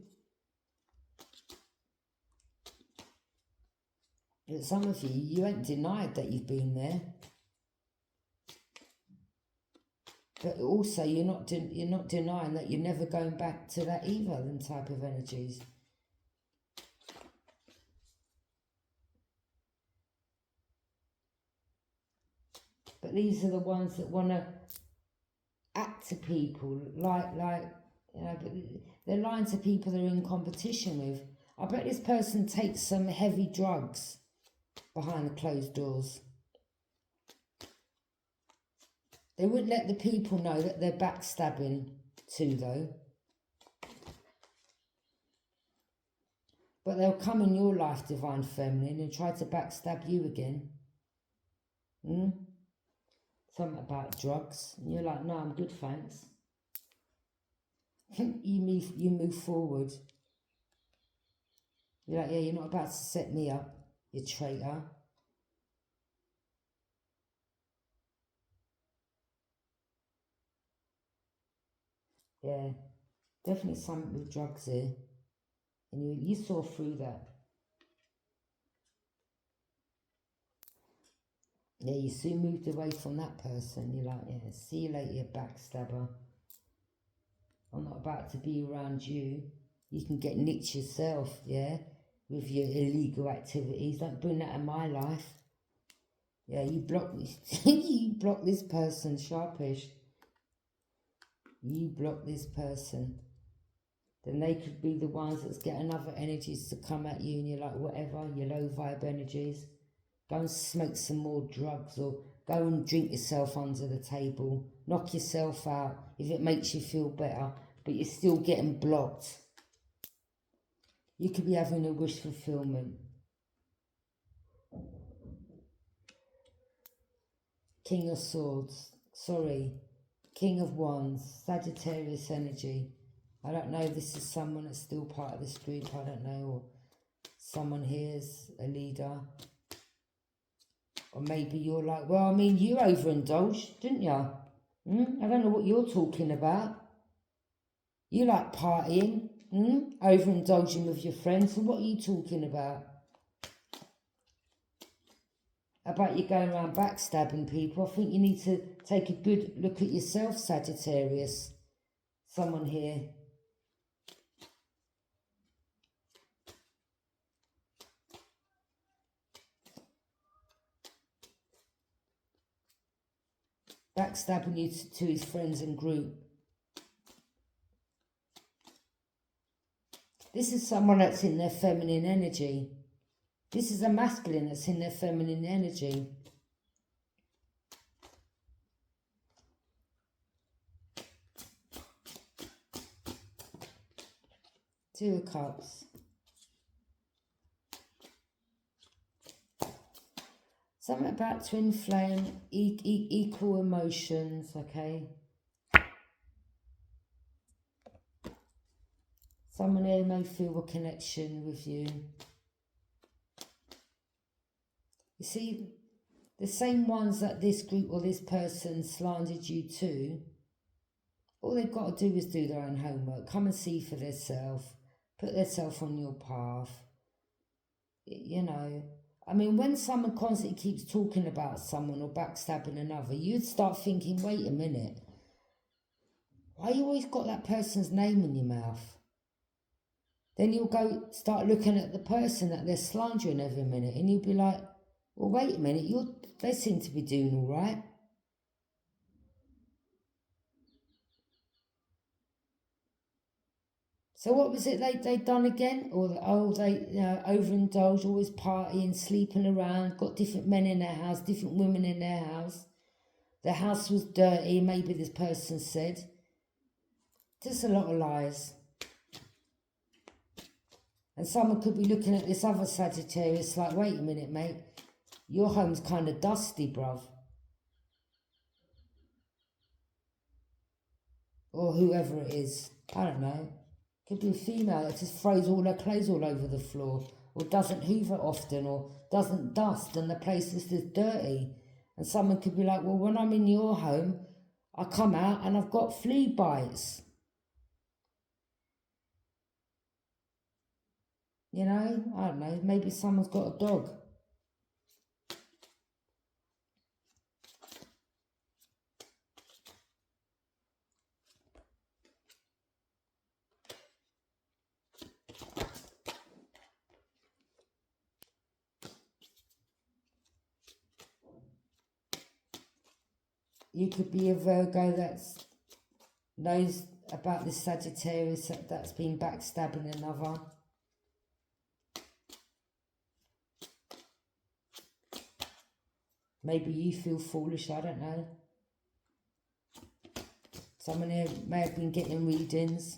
But some of you ain't denied that you've been there. But also, you're not denying that you're never going back to that either, them type of energies. But these are the ones that want to act to people like you know, but they're lying to people they're in competition with. I bet this person takes some heavy drugs behind the closed doors. They wouldn't let the people know that they're backstabbing too, though. But they'll come in your life, Divine Feminine, and try to backstab you again. Something about drugs. And you're like, no, I'm good, thanks. You move forward. You're like, yeah, you're not about to set me up, you traitor. Yeah, definitely something with drugs here. And you saw through that. Yeah, you soon moved away from that person. You're like, yeah, see you later, you backstabber. I'm not about to be around you. You can get nicked yourself, yeah, with your illegal activities. Don't bring that in my life. Yeah, you block this. You block this person, sharpish. You block this person. Then they could be the ones that's getting other energies to come at you, and you're like, whatever, your low vibe energies. Go and smoke some more drugs, or go and drink yourself under the table. Knock yourself out if it makes you feel better, but you're still getting blocked. You could be having a wish fulfillment. King of Swords. Sorry. King of Wands. Sagittarius energy. I don't know if this is someone that's still part of this group. I don't know. Or someone here's a leader. Or maybe you're like, well, I mean, you overindulged, didn't you? I don't know what you're talking about. You like partying, overindulging with your friends. So what are you talking about? About you going around backstabbing people? I think you need to take a good look at yourself, Sagittarius. Someone here. Backstabbing you to his friends and group. This is someone that's in their feminine energy. This is a masculine that's in their feminine energy. Two of Cups. Something about twin flame, equal emotions, okay? Someone here may feel a connection with you. You see, the same ones that this group or this person slandered you to, all they've got to do is do their own homework, come and see for themselves, put themselves on your path. You know, I mean, when someone constantly keeps talking about someone or backstabbing another, you'd start thinking, wait a minute, why you always got that person's name in your mouth? Then you'll go start looking at the person that they're slandering every minute, and you'll be like, well, wait a minute, they seem to be doing all right. So what was it they'd done again? Or they overindulged, always partying, sleeping around, got different men in their house, different women in their house. Their house was dirty, maybe this person said. Just a lot of lies. And someone could be looking at this other Sagittarius like, wait a minute, mate, your home's kind of dusty, bruv. Or whoever it is. I don't know, could be a female that just throws all her clothes all over the floor, or doesn't hoover often, or doesn't dust, and the place is just dirty. And someone could be like, well, when I'm in your home, I come out and I've got flea bites. You know, I don't know, maybe someone's got a dog. You could be a Virgo that knows about this Sagittarius that's been backstabbing another. Maybe you feel foolish, I don't know. Someone here may have been getting readings,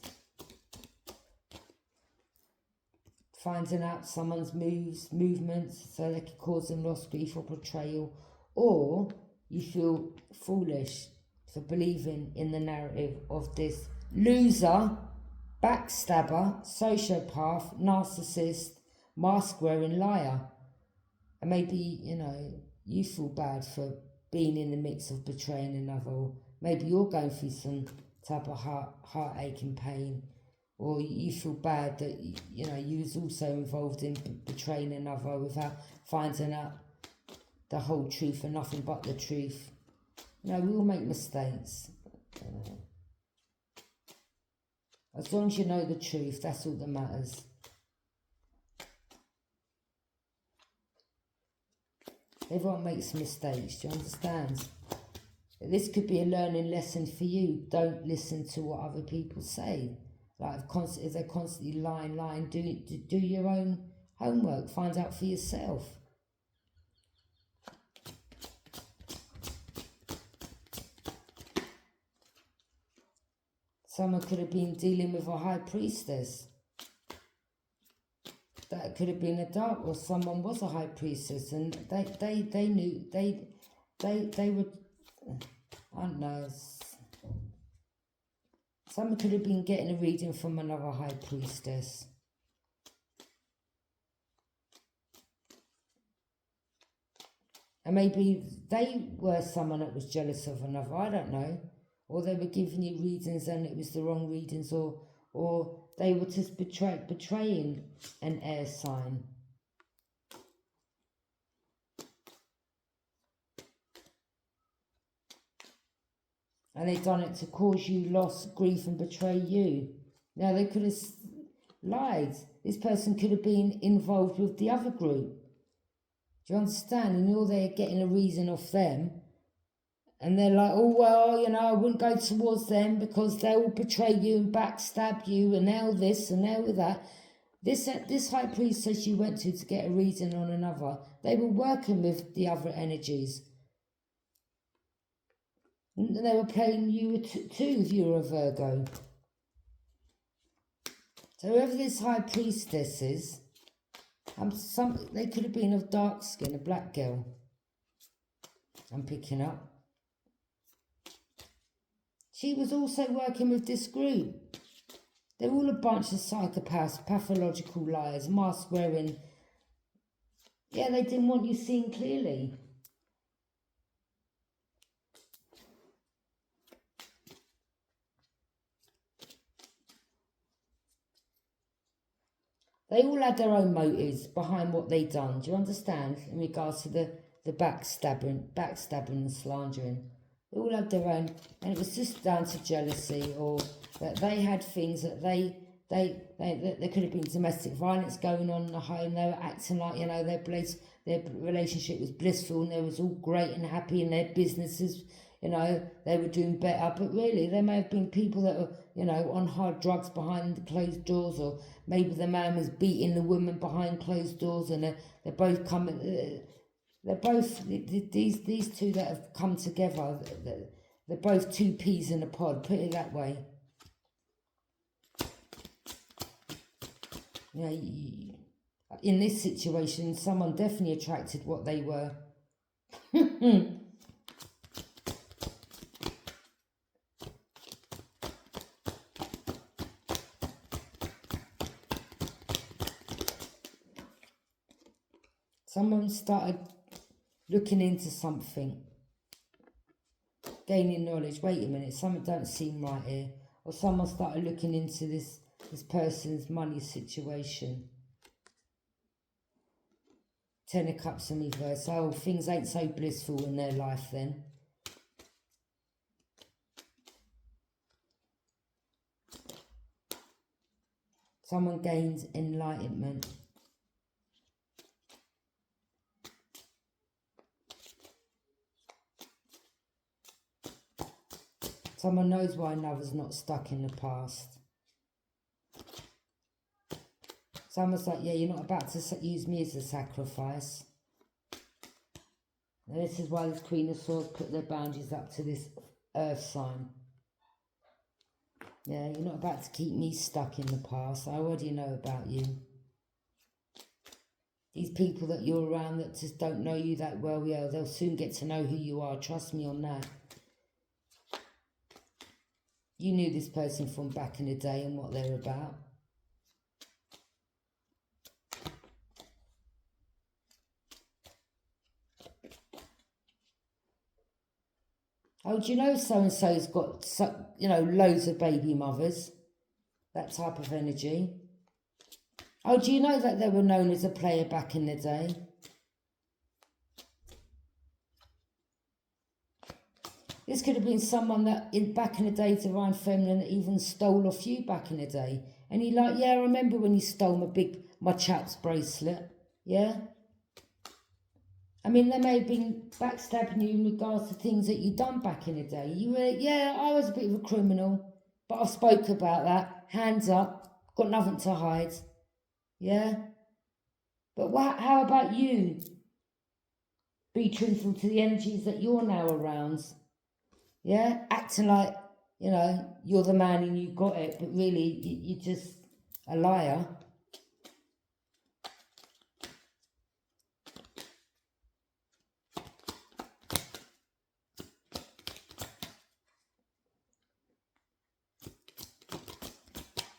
finding out someone's movements, so they could cause them loss, grief or betrayal. Or you feel foolish for believing in the narrative of this loser, backstabber, sociopath, narcissist, mask-wearing liar. And maybe, you know, you feel bad for being in the mix of betraying another. Or maybe you're going through some type of heartache and pain. Or you feel bad that, you know, you was also involved in betraying another without finding out the whole truth and nothing but the truth. You know, we all make mistakes. As long as you know the truth, that's all that matters. Everyone makes mistakes, do you understand? This could be a learning lesson for you. Don't listen to what other people say. Like, if they're constantly lying, do your own homework. Find out for yourself. Someone could have been dealing with a high priestess. That could have been a dark, or someone was a high priestess, and they knew they would, I don't know. Someone could have been getting a reading from another high priestess. And maybe they were someone that was jealous of another, I don't know. Or they were giving you readings and it was the wrong readings, or they were just betraying an air sign. And they done it to cause you loss, grief and betray you. Now they could have lied. This person could have been involved with the other group. Do you understand? And you're there getting a reason off them. And they're like, oh, well, you know, I wouldn't go towards them because they'll betray you and backstab you and now this and now that. This high priestess you went to get a reading on another, they were working with the other energies. And they were playing you too if you were a Virgo. So whoever this high priestess is, they could have been of dark skin, a black girl. I'm picking up. She was also working with this group. They're all a bunch of psychopaths, pathological liars, mask wearing. Yeah, they didn't want you seeing clearly. They all had their own motives behind what they done. Do you understand? In regards to the backstabbing and slandering. They all had their own, and it was just down to jealousy, or that they had things that there could have been domestic violence going on in the home. They were acting like, you know, their relationship was blissful and they was all great and happy in their businesses, you know, they were doing better. But really, there may have been people that were, you know, on hard drugs behind closed doors, or maybe the man was beating the woman behind closed doors, and they're both coming. They're both, these two that have come together, they're both two peas in a pod, put it that way. You know, in this situation, someone definitely attracted what they were. Someone started looking into something, gaining knowledge. Wait a minute, something don't seem right here. Or someone started looking into this person's money situation. 10 of Cups in reverse. Oh, things ain't so blissful in their life then. Someone gains enlightenment. Someone knows why another's not stuck in the past. Someone's like, yeah, you're not about to use me as a sacrifice. And this is why this Queen of Swords put their boundaries up to this earth sign. Yeah, you're not about to keep me stuck in the past. I already know about you. These people that you're around that just don't know you that well, yeah, they'll soon get to know who you are. Trust me on that. You knew this person from back in the day and what they're about. Oh, do you know so-and-so's got, you know, loads of baby mothers? That type of energy. Oh, do you know that they were known as a player back in the day? This could have been someone that, back in the day, Divine Feminine, that even stole off you back in the day. And you're like, yeah, I remember when you stole my chap's bracelet. Yeah? I mean, they may have been backstabbing you in regards to things that you've done back in the day. You were, yeah, I was a bit of a criminal, but I spoke about that. Hands up, got nothing to hide. Yeah? But how about you? Be truthful to the energies that you're now around. Yeah? Acting like, you know, you're the man and you got it, but really, you're just a liar.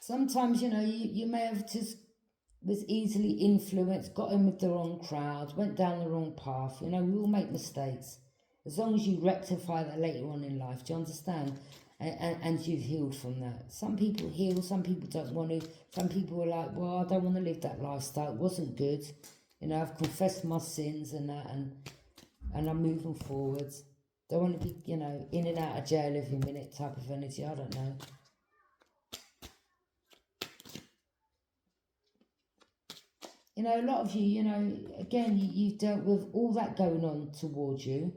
Sometimes, you know, you may have just was easily influenced, got in with the wrong crowd, went down the wrong path. You know, we all make mistakes. As long as you rectify that later on in life, do you understand? And you've healed from that. Some people heal, some people don't want to. Some people are like, well, I don't want to live that lifestyle. It wasn't good. You know, I've confessed my sins and that, and I'm moving forwards. Don't want to be, you know, in and out of jail every minute type of energy. I don't know. You know, a lot of you, you know, again, you've dealt with all that going on towards you.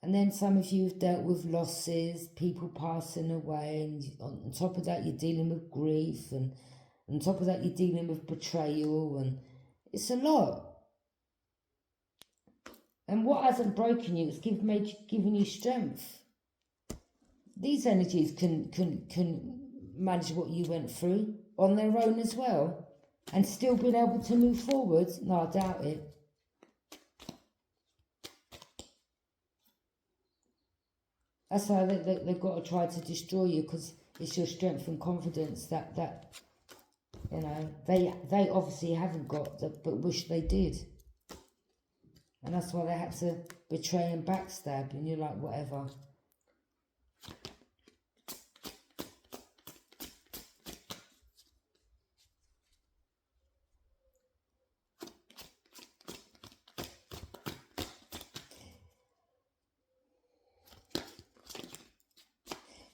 And then some of you have dealt with losses, people passing away, and on top of that, you're dealing with grief, and on top of that, you're dealing with betrayal, and it's a lot. And what hasn't broken you, it's given you strength. These energies can manage what you went through on their own as well. And still being able to move forward? No, I doubt it. That's why they've got to try to destroy you, because it's your strength and confidence that you know, they obviously haven't got, but wish they did. And that's why they had to betray and backstab, and you're like, whatever.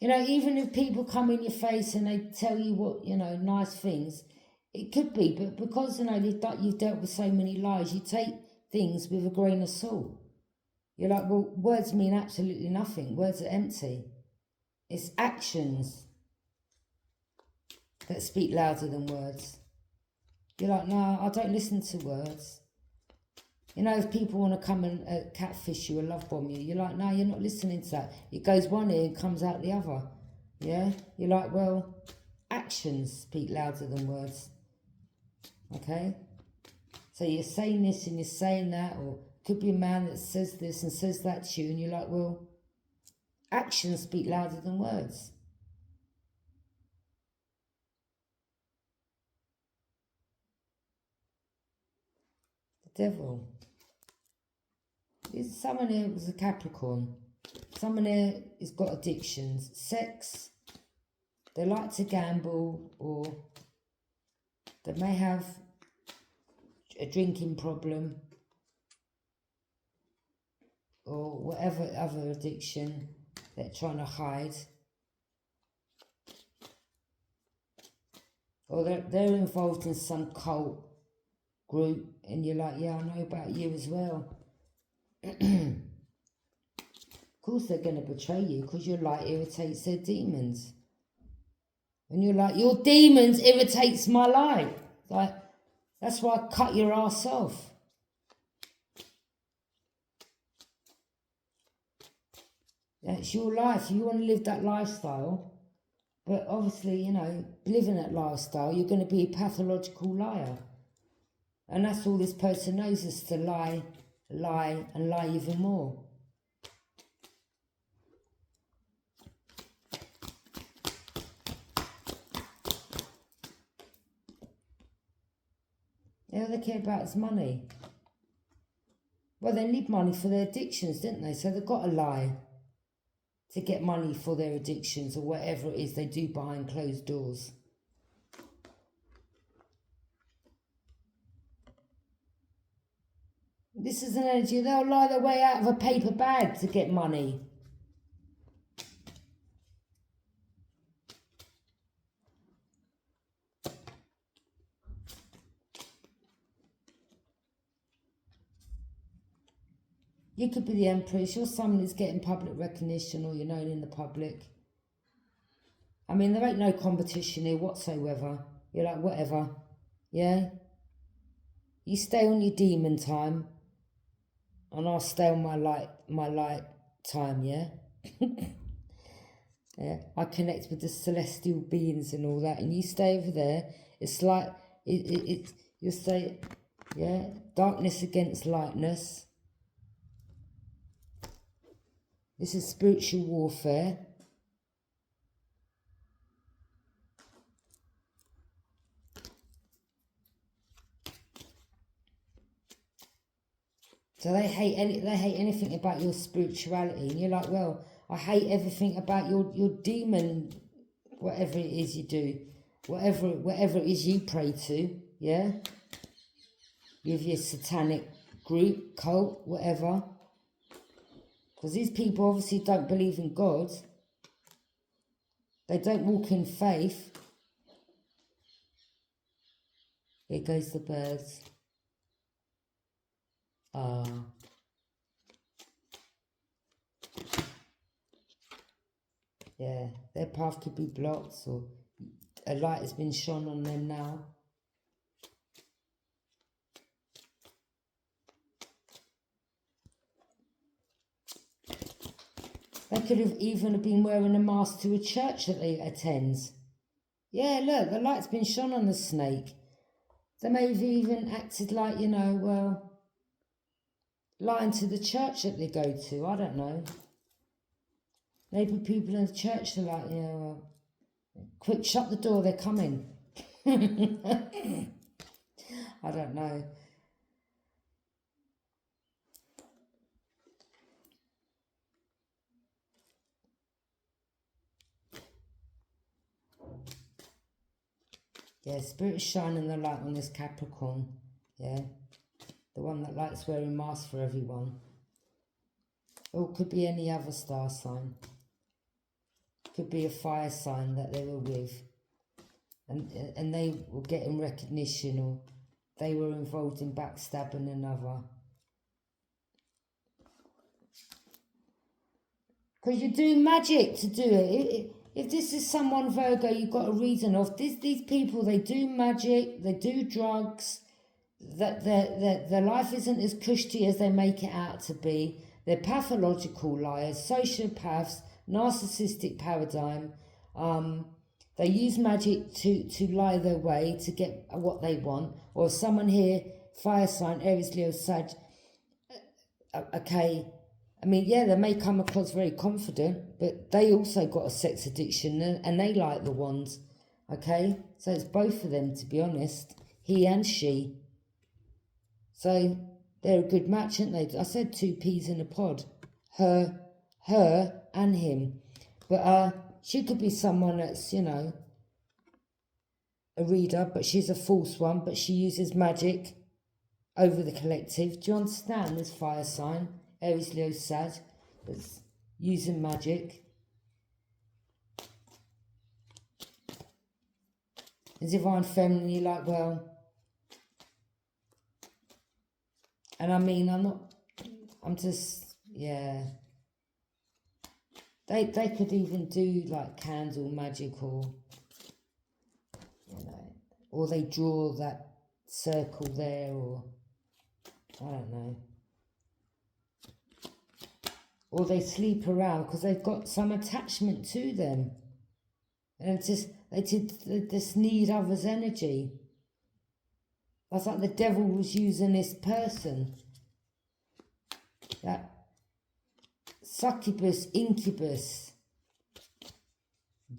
You know, even if people come in your face and they tell you what, you know, nice things, it could be, but because, you know, you've dealt with so many lies, you take things with a grain of salt. You're like, well, words mean absolutely nothing. Words are empty. It's actions that speak louder than words. You're like, no, I don't listen to words. You know, if people want to come and catfish you or love bomb you, you're like, no, you're not listening to that. It goes one ear and comes out the other. Yeah? You're like, well, actions speak louder than words. Okay? So you're saying this and you're saying that, or it could be a man that says this and says that to you, and you're like, well, actions speak louder than words. Devil. Someone here was a Capricorn. Someone here has got addictions. Sex. They like to gamble, or they may have a drinking problem, or whatever other addiction they're trying to hide. Or they're involved in some cult group, and you're like, yeah, I know about you as well. Of course they're going to betray you, because your light irritates their demons. And you're like, your demons irritates my light. Like, that's why I cut your ass off. That's your life. You want to live that lifestyle. But obviously, you know, living that lifestyle, you're going to be a pathological liar. And that's all this person knows, is to lie, lie, and lie even more. All they care about is money. Well, they need money for their addictions, didn't they? So they've got to lie to get money for their addictions, or whatever it is they do behind closed doors. This is an energy. They'll lie their way out of a paper bag to get money. You could be the Empress. You're someone who's getting public recognition, or you're known in the public. I mean, there ain't no competition here whatsoever. You're like, whatever. Yeah? You stay on your demon time, and I'll stay on my light time, yeah? Yeah? I connect with the celestial beings and all that, and you stay over there. It's like, you'll say, yeah? Darkness against lightness. This is spiritual warfare. So they hate anything about your spirituality, and you're like, well, I hate everything about your demon, whatever it is you do, whatever it is you pray to, yeah. With your satanic group, cult, whatever. Because these people obviously don't believe in God. They don't walk in faith. Here goes the birds. Yeah, their path could be blocked, or a light has been shone on them now. They could have even been wearing a mask to a church that they attend. Yeah, look, the light's been shone on the snake. They may have even acted like, you know, well, lying to the church that they go to. I don't know. Maybe people in the church are like, you know, quick, shut the door, they're coming. I don't know. Yeah, Spirit is shining the light on this Capricorn. Yeah. The one that likes wearing masks for everyone. Or it could be any other star sign. Could be a fire sign that they were with. And they were getting recognition, or they were involved in backstabbing another. Because you do magic to do it. If this is someone, Virgo, you've got a reason of. These people, they do magic, they do drugs. That their life isn't as cushy as they make it out to be. They're pathological liars, sociopaths, narcissistic paradigm. They use magic to lie their way to get what they want. Or if someone here, fire sign, Aries, Leo, Sag, okay, I mean, yeah, they may come across very confident, but they also got a sex addiction, and they like the ones, okay? So it's both of them, to be honest, he and she. So they're a good match, aren't they? I said 2 peas in a pod. Her and him. But she could be someone that's, you know, a reader, but she's a false one, but she uses magic over the collective. Do you understand this fire sign? Aries, Leo, Sag, that's using magic. As divine feminine, you're like, well, and I mean, I'm just, yeah. They could even do like candle magic, or, you know, or they draw that circle there, or I don't know. Or they sleep around because they've got some attachment to them. And they just need others' energy. That's like the devil was using this person. That succubus, incubus,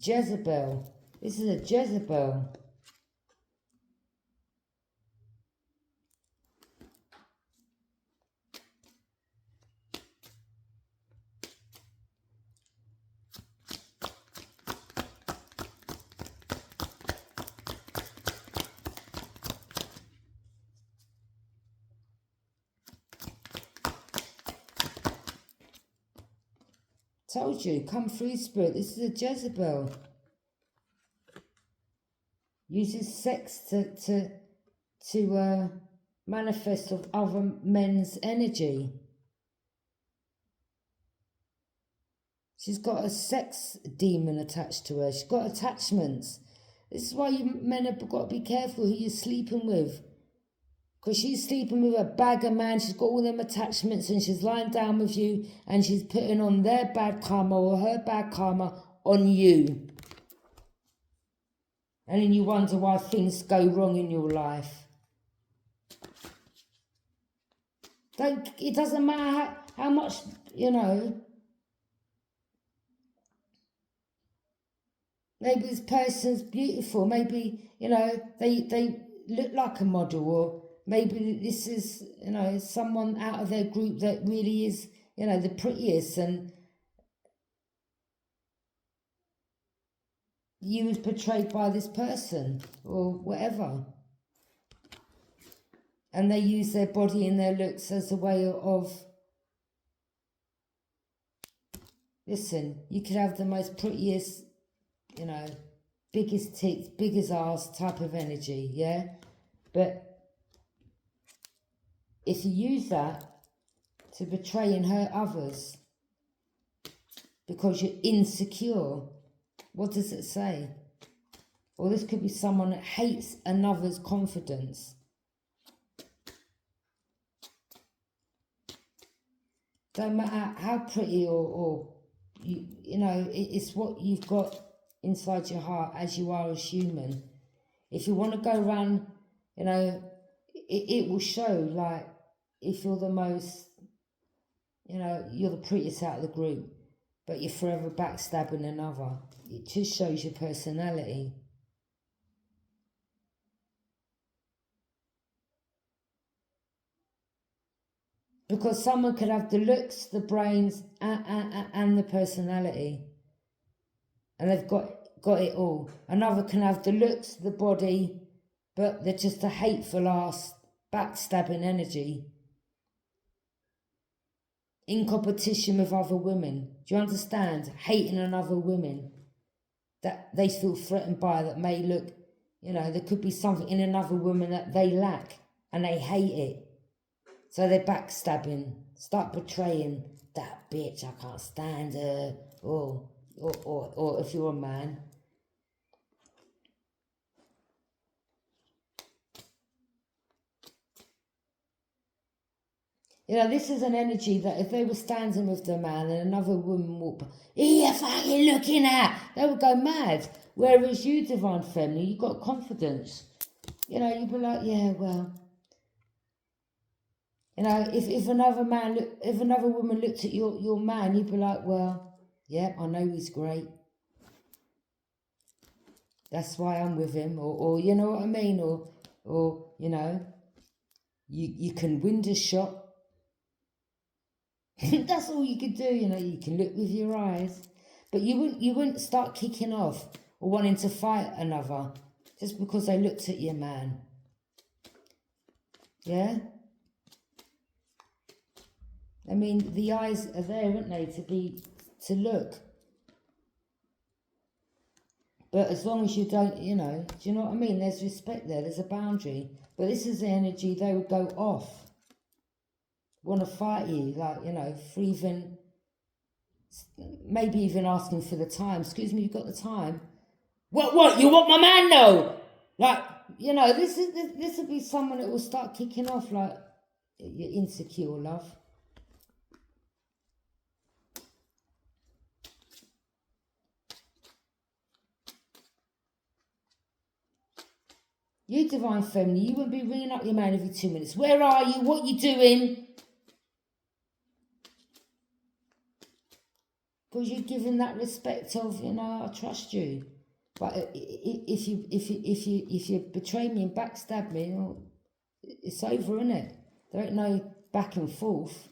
Jezebel. This is a Jezebel. Told you, come through, spirit. This is a Jezebel. Uses sex to manifest of other men's energy. She's got a sex demon attached to her. She's got attachments. This is why you men have got to be careful who you're sleeping with. Because she's sleeping with a bagger man, she's got all them attachments, and she's lying down with you, and she's putting on their bad karma or her bad karma on you. And then you wonder why things go wrong in your life. It doesn't matter how much, you know. Maybe this person's beautiful. Maybe, you know, they look like a model, or maybe this is, you know, someone out of their group that really is, you know, the prettiest, and you was portrayed by this person or whatever. And they use their body and their looks as a way of, listen, you could have the most prettiest, you know, biggest tits, biggest ass type of energy, yeah? But if you use that to betray and hurt others because you're insecure, what does it say? Or this could be someone that hates another's confidence. Don't matter how pretty or you know, it's what you've got inside your heart as you are as human. If you want to go around, you know, it will show, like, if you're the most, you know, you're the prettiest out of the group, but you're forever backstabbing another. It just shows your personality. Because someone could have the looks, the brains, and the personality. And they've got it all. Another can have the looks, the body, but they're just a hateful ass, backstabbing energy. In competition with other women. Do you understand? Hating another woman that they feel threatened by, that may look, you know, there could be something in another woman that they lack and they hate it. So they're backstabbing, start betraying, that bitch, I can't stand her, or if you're a man. You know, this is an energy that if they were standing with the man and another woman walked by, who you fucking looking at? They would go mad. Whereas you, divine feminine, you've got confidence. You know, you'd be like, yeah, well. You know, if another woman looked at your man, you'd be like, well, yeah, I know he's great. That's why I'm with him, or you know what I mean, or you know, You can window shop. That's all you could do, you know. You can look with your eyes, but you wouldn't start kicking off or wanting to fight another just because they looked at you, man. Yeah. I mean, the eyes are there, aren't they, to look. But as long as you don't, you know, do you know what I mean? There's respect there. There's a boundary. But this is the energy they would go off. Want to fight you, like, you know, for even, maybe even asking for the time. Excuse me, you've got the time? What? You want my man, though? Like, you know, this would be someone that will start kicking off, like, you're insecure, love. You divine feminine, you wouldn't be ringing up your man every 2 minutes. Where are you? What you doing? Because you're giving that respect of, you know, I trust you. But if you betray me and backstab me, well, it's over, isn't it? There ain't no back and forth.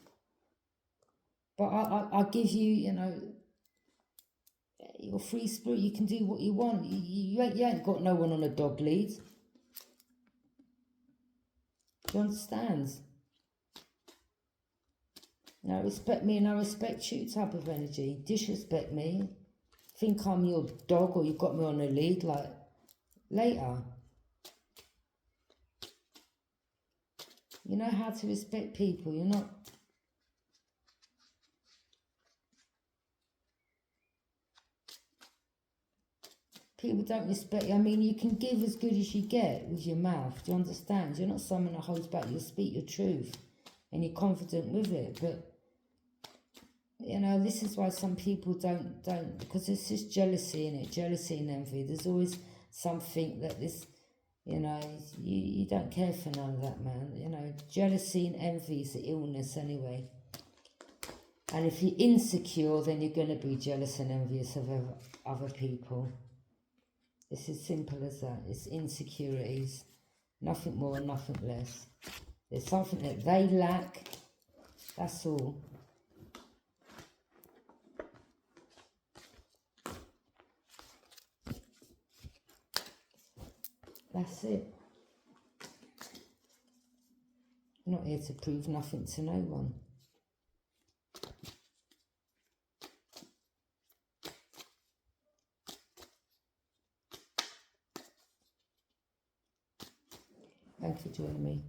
But I give you, you know, your free spirit. You can do what you want. You ain't got no one on a dog lead. Do you understand? Now respect me and I respect you type of energy. Disrespect me. Think I'm your dog or you've got me on a lead, like, later. You know how to respect people. You're not... People don't respect you. I mean, you can give as good as you get with your mouth. Do you understand? You're not someone that holds back. You'll speak your truth. And you're confident with it. But, you know, this is why some people don't... Because it's just jealousy in it. Jealousy and envy. There's always something that this... You know, you don't care for none of that, man. You know, jealousy and envy is the illness anyway. And if you're insecure, then you're going to be jealous and envious of other people. It's as simple as that. It's insecurities. Nothing more and nothing less. There's something that they lack. That's all. That's it. I'm not here to prove nothing to no one. Thanks for joining me.